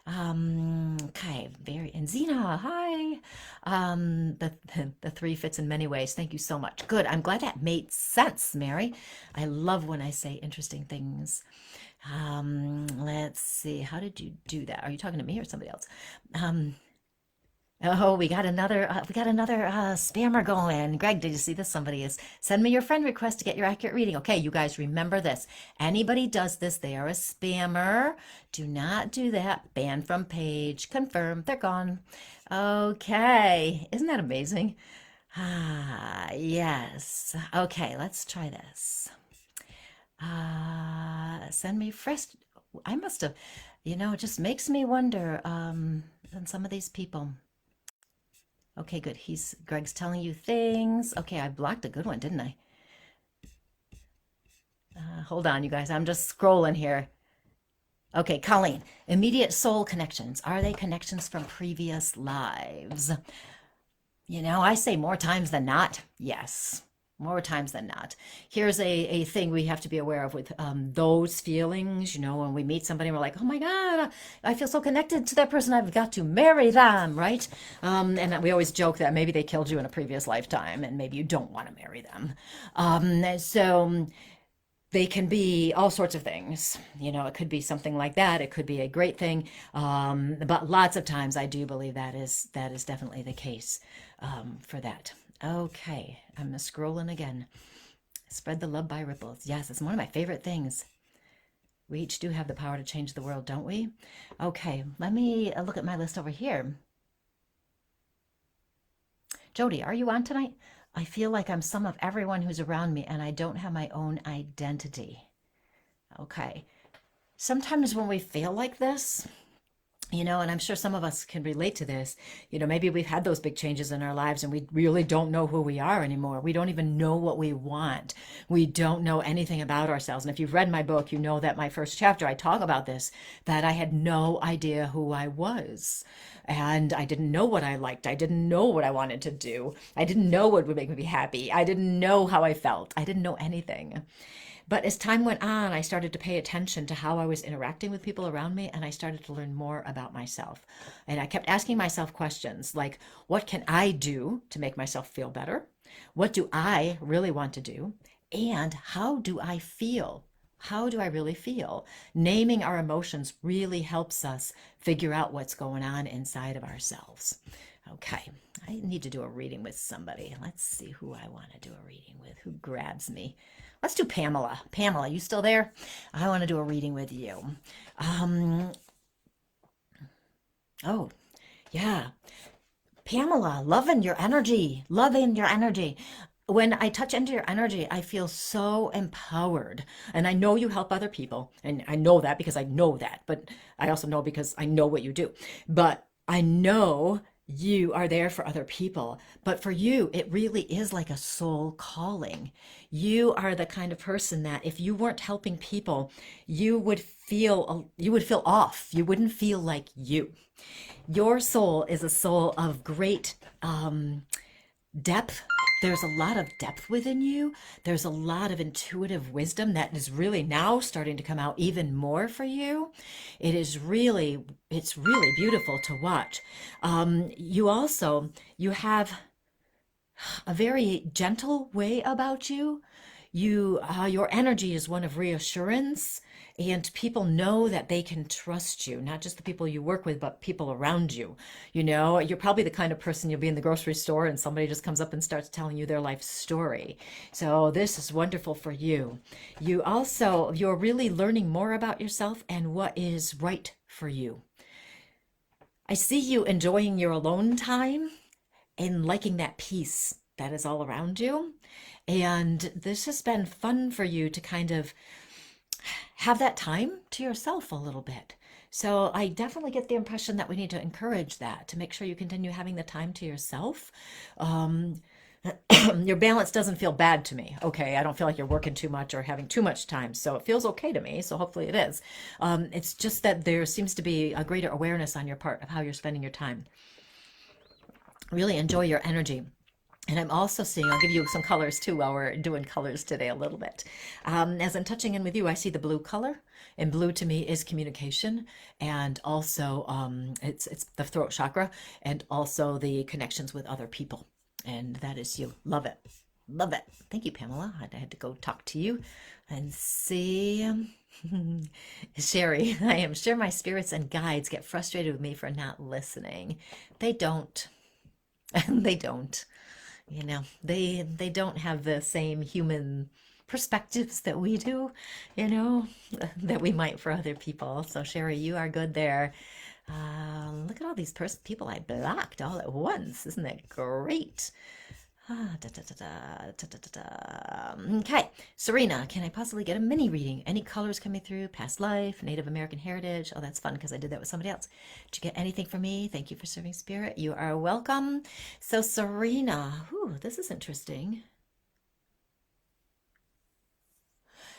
Speaker 1: Okay, and Zena, hi. The three fits in many ways. Thank you so much. Good. I'm glad that made sense, Mary. I love when I say interesting things. Let's see. How did you do that? Are you talking to me or somebody else? Oh, we got another spammer going. Greg, did you see this? Somebody is send me your friend request to get your accurate reading. Okay, you guys remember this. Anybody does this, they are a spammer. Do not do that. Banned from page. Confirmed. They're gone. Okay, isn't that amazing? Yes. Okay, let's try this. Send me fresh. I must have, it just makes me wonder. And some of these people. Okay, good. Greg's telling you things. Okay, I blocked a good one, didn't I? Hold on, you guys. I'm just scrolling here. Okay, Colleen, immediate soul connections. Are they connections from previous lives? I say more times than not, yes. More times than not. Here's a thing we have to be aware of with those feelings. When we meet somebody, we're like, oh my God, I feel so connected to that person. I've got to marry them, right? And we always joke that maybe they killed you in a previous lifetime and maybe you don't want to marry them. So they can be all sorts of things. It could be something like that. It could be a great thing. But lots of times I do believe that is definitely the case for that. Okay, I'm scrolling again. Spread the love by ripples. Yes, it's one of my favorite things. We each do have the power to change the world, don't we? Okay, let me look at my list over here. Jody, are you on tonight? I feel like I'm some of everyone who's around me and I don't have my own identity. Okay. Sometimes when we feel like this, and I'm sure some of us can relate to this, maybe we've had those big changes in our lives and we really don't know who we are anymore. We don't even know what we want. We don't know anything about ourselves. And if you've read my book, you know that my first chapter, I talk about this, that I had no idea who I was. And I didn't know what I liked. I didn't know what I wanted to do. I didn't know what would make me happy. I didn't know how I felt. I didn't know anything. But as time went on, I started to pay attention to how I was interacting with people around me, and I started to learn more about myself. And I kept asking myself questions like, what can I do to make myself feel better? What do I really want to do? And how do I feel? How do I really feel? Naming our emotions really helps us figure out what's going on inside of ourselves. Okay, I need to do a reading with somebody. Let's see who I want to do a reading with. Who grabs me? Let's do Pamela. Pamela, you still there? I want to do a reading with you. Oh, yeah. Pamela, loving your energy. Loving your energy. When I touch into your energy, I feel so empowered. And I know you help other people. And I know that because I know that. But I also know because I know what you do. But I know you are there for other people. But for you, it really is like a soul calling. You are the kind of person that if you weren't helping people, you would feel off. You wouldn't feel like you. Your soul is a soul of great depth. There's a lot of depth within you. There's a lot of intuitive wisdom that is really now starting to come out even more for you. It's really beautiful to watch. You have a very gentle way about you. Your energy is one of reassurance, and people know that they can trust you, not just the people you work with, but people around you. You're probably the kind of person you'll be in the grocery store and somebody just comes up and starts telling you their life story. So this is wonderful for you. You're really learning more about yourself and what is right for you. I see you enjoying your alone time and liking that peace that is all around you. And this has been fun for you to kind of have that time to yourself a little bit. So I definitely get the impression that we need to encourage that to make sure you continue having the time to yourself. Your balance doesn't feel bad to me. Okay, I don't feel like you're working too much or having too much time. So it feels okay to me. So hopefully it is. It's just that there seems to be a greater awareness on your part of how you're spending your time. Really enjoy your energy. And I'm also seeing, I'll give you some colors too while we're doing colors today a little bit. As I'm touching in with you, I see the blue color. And blue to me is communication, and also it's the throat chakra, and also the connections with other people. And that is you. Love it. Love it. Thank you, Pamela. I had to go talk to you and see. Sherry, I am sure my spirits and guides get frustrated with me for not listening. They don't. They don't. They don't have the same human perspectives that we do, you know, that we might for other people. So Sherry, you are good there. Look at all these people I blocked all at once. Isn't that great? Okay, Serena, can I possibly get a mini reading? Any colors coming through? Past life, Native American heritage. Oh, that's fun because I did that with somebody else. Did you get anything from me? Thank you for serving spirit. You are welcome. So, Serena, this is interesting.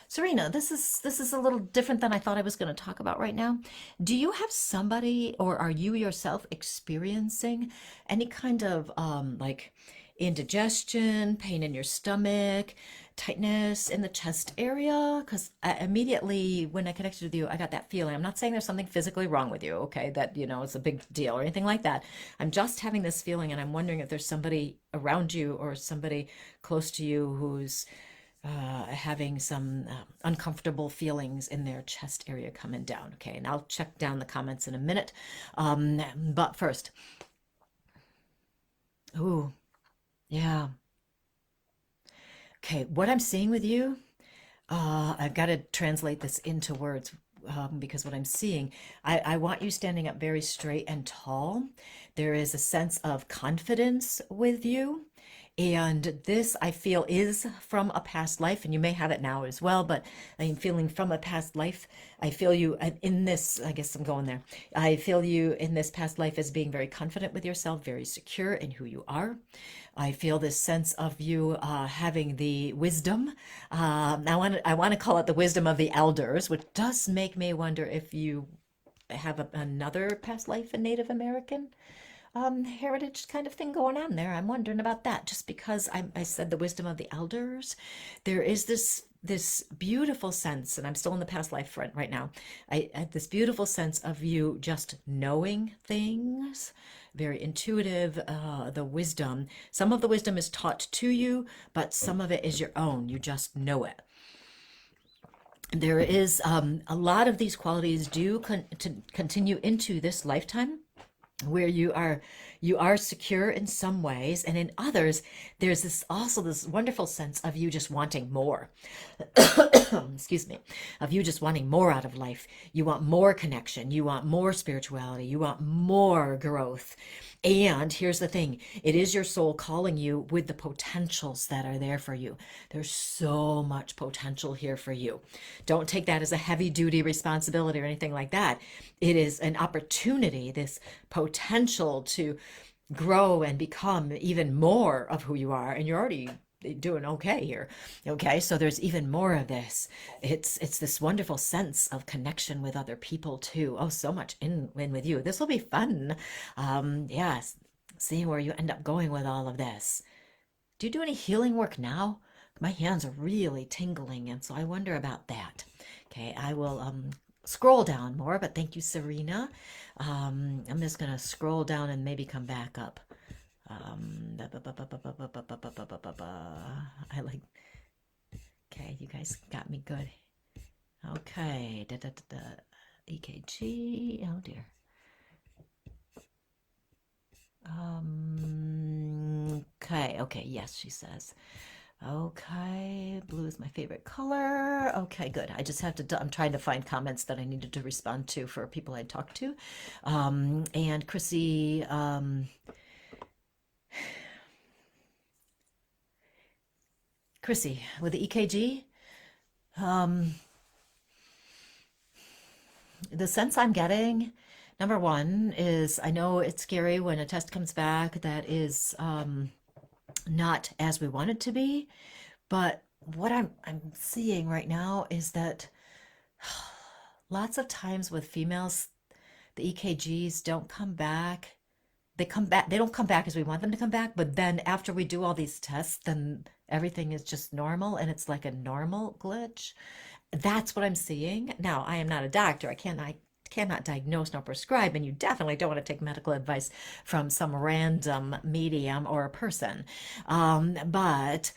Speaker 1: Serena, this is a little different than I thought I was going to talk about right now. Do you have somebody, or are you yourself experiencing any kind of like indigestion, pain in your stomach, tightness in the chest area? Because immediately when I connected with you, I got that feeling. I'm not saying there's something physically wrong with you, okay, that it's a big deal or anything like that. I'm just having this feeling, and I'm wondering if there's somebody around you or somebody close to you who's having some uncomfortable feelings in their chest area coming down. Okay, and I'll check down the comments in a minute. But first, ooh, yeah. Okay, what I'm seeing with you, I've got to translate this into words. Because what I'm seeing, I want you standing up very straight and tall. There is a sense of confidence with you. And this, I feel, is from a past life, and you may have it now as well, but I'm feeling from a past life. I feel you in this, I guess I'm going there. I feel you in this past life as being very confident with yourself, very secure in who you are. I feel this sense of you having the wisdom. I want to call it the wisdom of the elders, which does make me wonder if you have another past life in Native American heritage kind of thing going on there. I'm wondering about that, just because I said the wisdom of the elders. There is this beautiful sense, and I'm still in the past life front right now. I had this beautiful sense of you just knowing things, very intuitive. The wisdom, some of the wisdom is taught to you, but some of it is your own. You just know it. There is a lot of these qualities do continue into this lifetime, where you are secure in some ways, and in others there's this wonderful sense of you just wanting more. Excuse me. Of you just wanting more out of life. You want more connection, you want more spirituality, you want more growth. And here's the thing, it is your soul calling you with the potentials that are there for you. There's so much potential here for you. Don't take that as a heavy duty responsibility or anything like that. It is an opportunity, this potential to grow and become even more of who you are. And you're already doing okay here. Okay, so there's even more of this. It's this wonderful sense of connection with other people too. Oh, so much in with you. This will be fun. Yes, seeing where you end up going with all of this. Do you do any healing work now? My hands are really tingling, and so I wonder about that. Okay, I will scroll down more, but thank you, Serena. I'm just gonna scroll down and maybe come back up. I like, okay, you guys got me good. Okay, EKG, oh dear. Okay, yes, she says. Okay, blue is my favorite color. Okay, good. I just have to, I'm trying to find comments that I needed to respond to for people I'd talked to. And Chrissy, with the EKG, the sense I'm getting, number one, is I know it's scary when a test comes back that is
Speaker 2: not as we want it to be. But what I'm seeing right now is that lots of times with females, the EKGs don't come back. They come back, they don't come back as we want them to come back, but then after we do all these tests, then everything is just normal and it's like a normal glitch. That's what I'm seeing. Now, I am not a doctor. I cannot diagnose nor prescribe, and you definitely don't want to take medical advice from some random medium or a person. But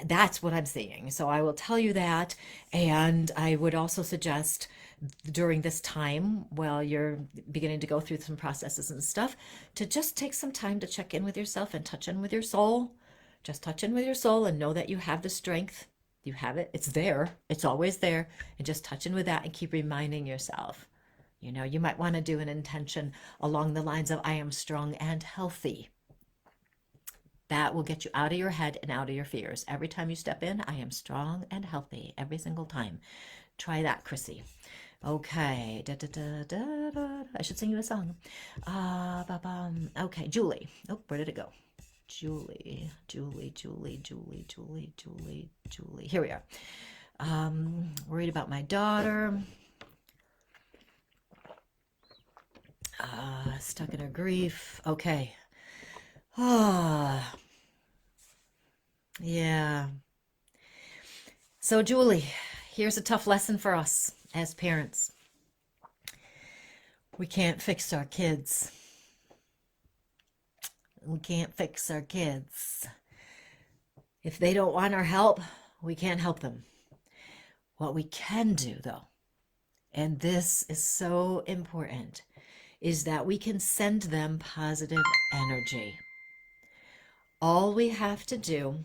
Speaker 2: that's what I'm seeing. So I will tell you that. And I would also suggest during this time, while you're beginning to go through some processes and stuff, to just take some time to check in with yourself and touch in with your soul. Just touch in with your soul and know that you have the strength. You have it. It's there. It's always there. And just touch in with that and keep reminding yourself. You might want to do an intention along the lines of, I am strong and healthy. That will get you out of your head and out of your fears. Every time you step in, I am strong and healthy every single time. Try that, Chrissy. Okay. Da, da, da, da, da. I should sing you a song. Okay, Julie. Oh, where did it go? Julie, Julie, Julie, Julie, Julie, Julie, Julie. Here we are. Worried about my daughter. Stuck in her grief. Okay. Ah, yeah. So, Julie, here's a tough lesson for us as parents. We can't fix our kids. We can't fix our kids. If they don't want our help, we can't help them. What we can do, though, and this is so important, is that we can send them positive energy. All we have to do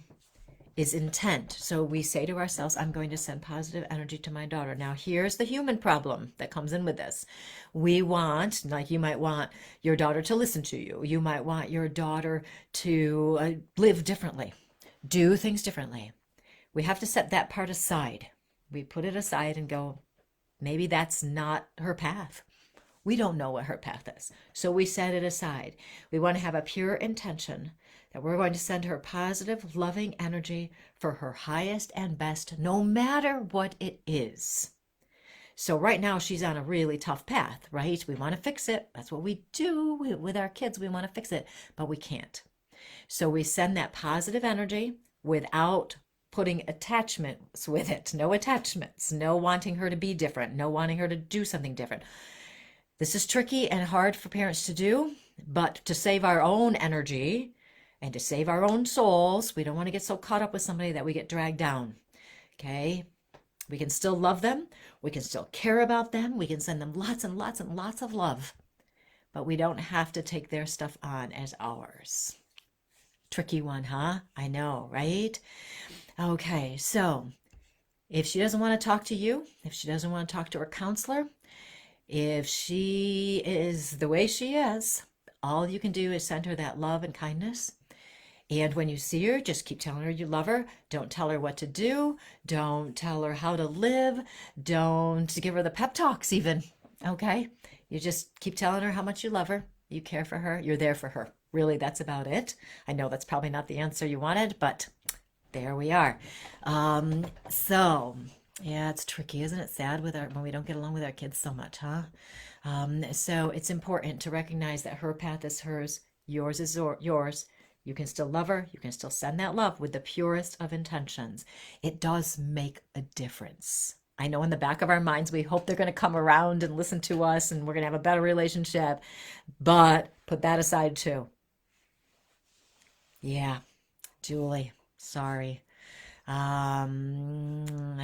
Speaker 2: is intent. So we say to ourselves, I'm going to send positive energy to my daughter. Now, here's the human problem that comes in with this. We want, like you might want your daughter to listen to you. You might want your daughter to live differently, do things differently. We have to set that part aside. We put it aside and go, maybe that's not her path. We don't know what her path is. So we set it aside. We want to have a pure intention that we're going to send her positive, loving energy for her highest and best, no matter what it is. So right now she's on a really tough path, right? We want to fix it. That's what we do with our kids. We want to fix it, but we can't. So we send that positive energy without putting attachments with it. No attachments, no wanting her to be different, no wanting her to do something different. This is tricky and hard for parents to do, but to save our own energy and to save our own souls, we don't want to get so caught up with somebody that we get dragged down. Okay? We can still love them. We can still care about them. We can send them lots and lots and lots of love, but we don't have to take their stuff on as ours. Tricky one, huh? I know, right? Okay, so if she doesn't want to talk to you, if she doesn't want to talk to her counselor, if she is the way she is, all you can do is send her that love and kindness. And when you see her, just keep telling her you love her. Don't tell her what to do. Don't tell her how to live. Don't give her the pep talks even. Okay? You just keep telling her how much you love her. You care for her. You're there for her. Really, that's about it. I know that's probably not the answer you wanted, but there we are. So yeah, it's tricky, isn't it? Sad when we don't get along with our kids so much, huh? So it's important to recognize that her path is hers, yours is yours. You can still love her. You can still send that love with the purest of intentions. It does make a difference. I know in the back of our minds, we hope they're going to come around and listen to us and we're going to have a better relationship, but put that aside too. Yeah, Julie, sorry. Um,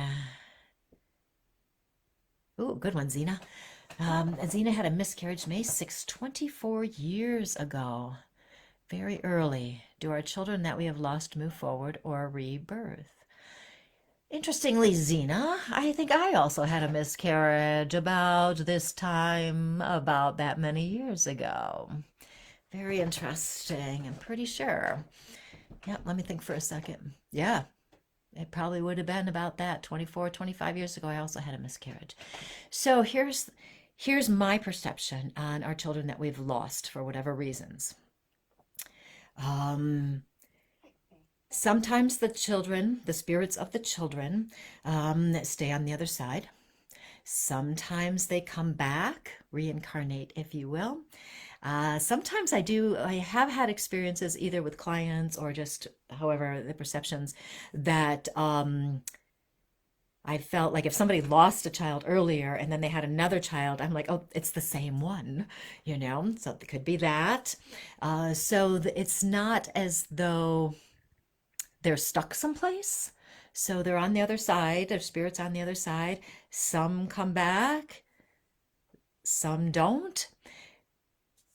Speaker 2: Ooh, good one, Zena. Zena had a miscarriage May 6, 24 years ago. Very early. Do our children that we have lost move forward or rebirth? Interestingly, Zena, I think I also had a miscarriage about this time, about that many years ago. Very interesting. I'm pretty sure. Yeah, let me think for a second. Yeah, it probably would have been about that 24, 25 years ago. I also had a miscarriage. So here's my perception on our children that we've lost for whatever reasons. Um, Sometimes the children, the spirits of the children, stay on the other side. Sometimes they come back, reincarnate, if you will. Sometimes I have had experiences either with clients or just however the perceptions that I felt like if somebody lost a child earlier and then they had another child, I'm like, oh, it's the same one, you know? So it could be that. It's not as though they're stuck someplace. So they're on the other side, their spirit's on the other side. Some come back, some don't.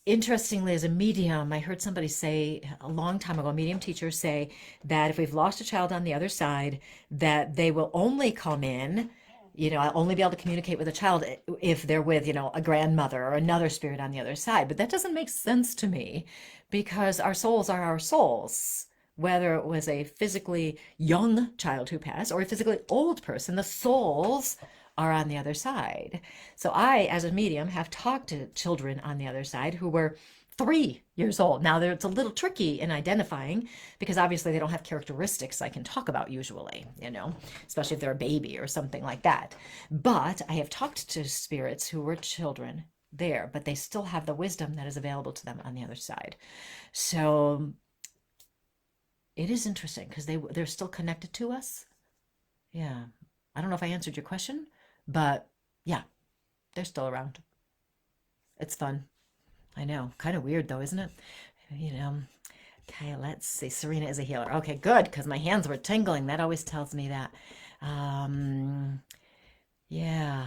Speaker 2: Interestingly, as a medium, I heard somebody say a long time ago, a medium teacher say that if we've lost a child on the other side, that they will only come in, I'll only be able to communicate with a child if they're with, a grandmother or another spirit on the other side. But that doesn't make sense to me because our souls are our souls. Whether it was a physically young child who passed or a physically old person, the souls are on the other side. So I, as a medium, have talked to children on the other side who were 3 years old. Now, it's a little tricky in identifying because obviously they don't have characteristics I can talk about usually, especially if they're a baby or something like that. But I have talked to spirits who were children there, but they still have the wisdom that is available to them on the other side. So it is interesting because they're still connected to us. Yeah. I don't know if I answered your question, but yeah, they're still around. It's fun. I know. Kind of weird though, isn't it? You know. Okay, let's see. Serena is a healer. Okay, good, because my hands were tingling. That always tells me that. Um, yeah.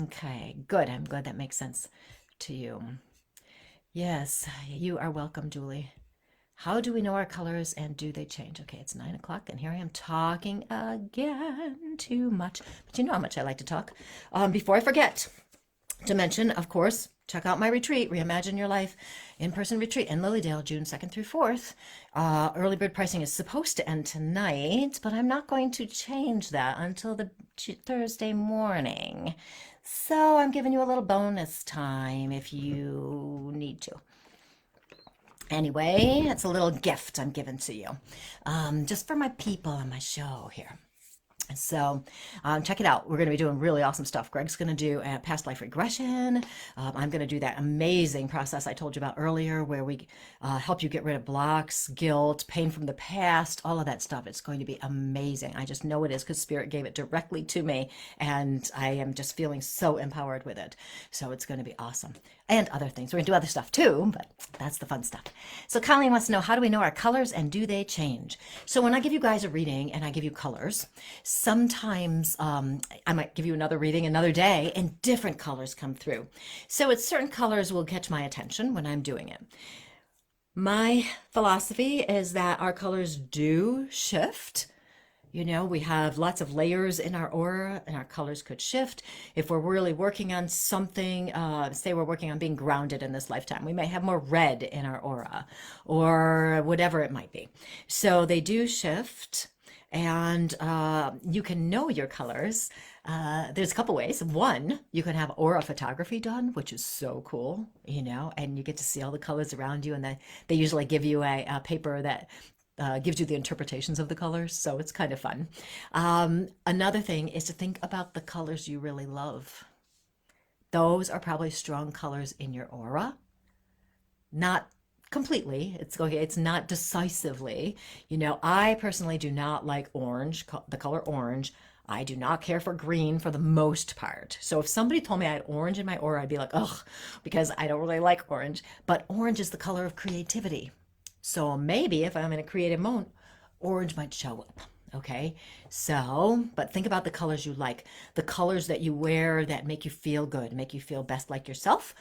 Speaker 2: Okay, good. I'm glad that makes sense to you. Yes, you are welcome, Julie. How do we know our colors and do they change? Okay, it's 9 o'clock and here I am talking again too much. But you know how much I like to talk. Before I forget to mention, of course, check out my retreat, Reimagine Your Life in-person retreat in Lilydale, June 2nd through 4th. Early bird pricing is supposed to end tonight, but I'm not going to change that until the Thursday morning. So I'm giving you a little bonus time if you need to. Anyway, it's a little gift I'm giving to you, just for my people on my show here. So check it out. We're going to be doing really awesome stuff. Greg's going to do a past life regression. I'm going to do that amazing process I told you about earlier where we help you get rid of blocks, guilt, pain from the past, all of that stuff. It's going to be amazing. I just know it is because Spirit gave it directly to me and I am just feeling so empowered with it. So it's going to be awesome. And other things. We're going to do other stuff too, but that's the fun stuff. So Colleen wants to know, how do we know our colors and do they change? So when I give you guys a reading and I give you colors, sometimes I might give you another reading another day and different colors come through. So it's certain colors will catch my attention when I'm doing it. My philosophy is that our colors do shift. We have lots of layers in our aura and our colors could shift. If we're really working on something, say we're working on being grounded in this lifetime, we may have more red in our aura or whatever it might be. So they do shift and you can know your colors. There's a couple ways. One, you can have aura photography done, which is so cool, and you get to see all the colors around you. And they usually give you a paper that gives you the interpretations of the colors, so it's kind of fun. Another thing is to think about the colors you really love. Those are probably strong colors in your aura. Not completely, it's not decisively. I personally do not like orange, the color orange. I do not care for green for the most part. So if somebody told me I had orange in my aura, I'd be like, ugh, because I don't really like orange. But orange is the color of creativity. So maybe if I'm in a creative mode, orange might show up. Okay. So, but think about the colors you like, the colors that you wear that make you feel good, make you feel best like yourself.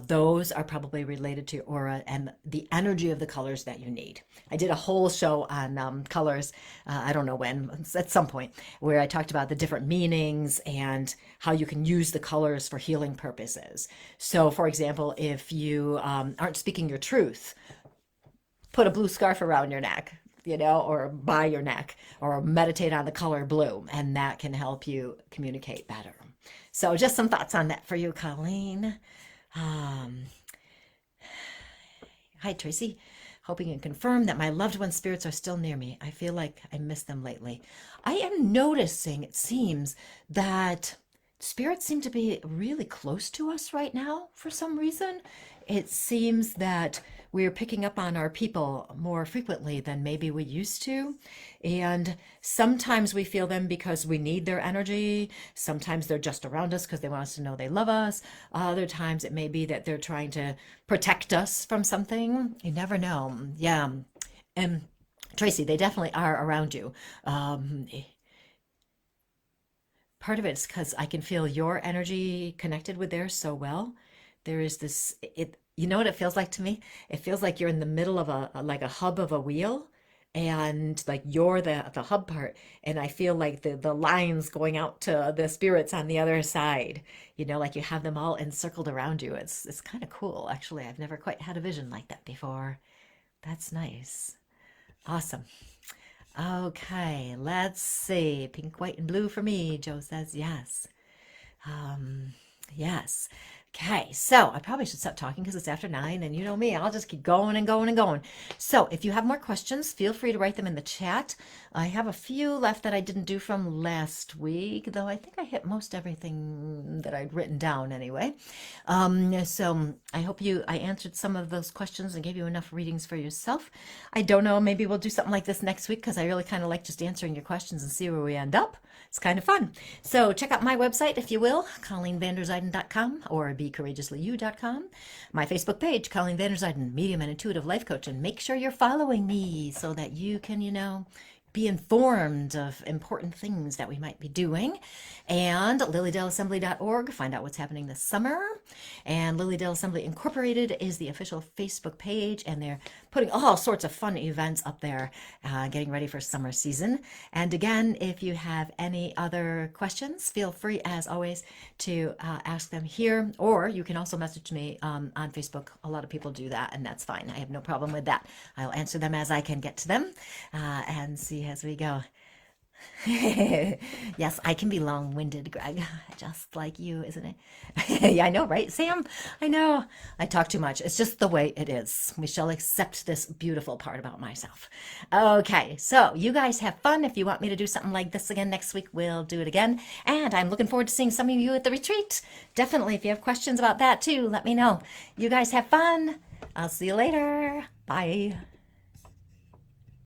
Speaker 2: Those are probably related to your aura and the energy of the colors that you need. I did a whole show on colors. I don't know when, at some point, where I talked about the different meanings and how you can use the colors for healing purposes. So, for example, if you aren't speaking your truth, put a blue scarf around your neck, or by your neck, or meditate on the color blue, and that can help you communicate better. So just some thoughts on that for you, Colleen. Hi, Tracy. hoping you can confirm that my loved ones' spirits are still near me. I feel like I miss them lately. I am noticing, it seems, that spirits seem to be really close to us right now for some reason. It seems that we're picking up on our people more frequently than maybe we used to. And sometimes we feel them because we need their energy. Sometimes they're just around us because they want us to know they love us. Other times it may be that they're trying to protect us from something. You never know. Yeah. And Tracy, they definitely are around you. Um, Part of it's because I can feel your energy connected with theirs so well. There is this, you know what it feels like to me? It feels like you're in the middle of like a hub of a wheel, and like you're the hub part, and I feel like the lines going out to the spirits on the other side. Like you have them all encircled around you. It's kind of cool, actually. I've never quite had a vision like that before. That's nice. Awesome. Okay, let's see. Pink, white, and blue for me. Joe says yes. Um, yes. Okay, so I probably should stop talking because it's after 9, and you know me, I'll just keep going and going and going. So if you have more questions, feel free to write them in the chat. I have a few left that I didn't do from last week, though I think I hit most everything that I'd written down anyway. So I hope I answered some of those questions and gave you enough readings for yourself. I don't know, maybe we'll do something like this next week because I really kind of like just answering your questions and see where we end up. It's kind of fun. So check out my website, if you will, ColleenVanderzijden.com or BeCourageouslyYou.com. My Facebook page, Colleen Vanderzijden, Medium and Intuitive Life Coach. And make sure you're following me so that you can, be informed of important things that we might be doing. And lilydaleassembly.org, find out what's happening this summer. And Lilydale Assembly Incorporated is the official Facebook page, and they're putting all sorts of fun events up there, getting ready for summer season. And again, if you have any other questions, feel free, as always, to ask them here, or you can also message me on Facebook. A lot of people do that, and that's fine. I have no problem with that. I'll answer them as I can get to them, and see as we go. Yes, I can be long-winded, Greg, just like you, isn't it? Yeah, I know, right, Sam? I know. I talk too much. It's just the way it is. We shall accept this beautiful part about myself. Okay, so you guys have fun. If you want me to do something like this again next week, we'll do it again. And I'm looking forward to seeing some of you at the retreat. Definitely, if you have questions about that too, let me know. You guys have fun. I'll see you later. Bye.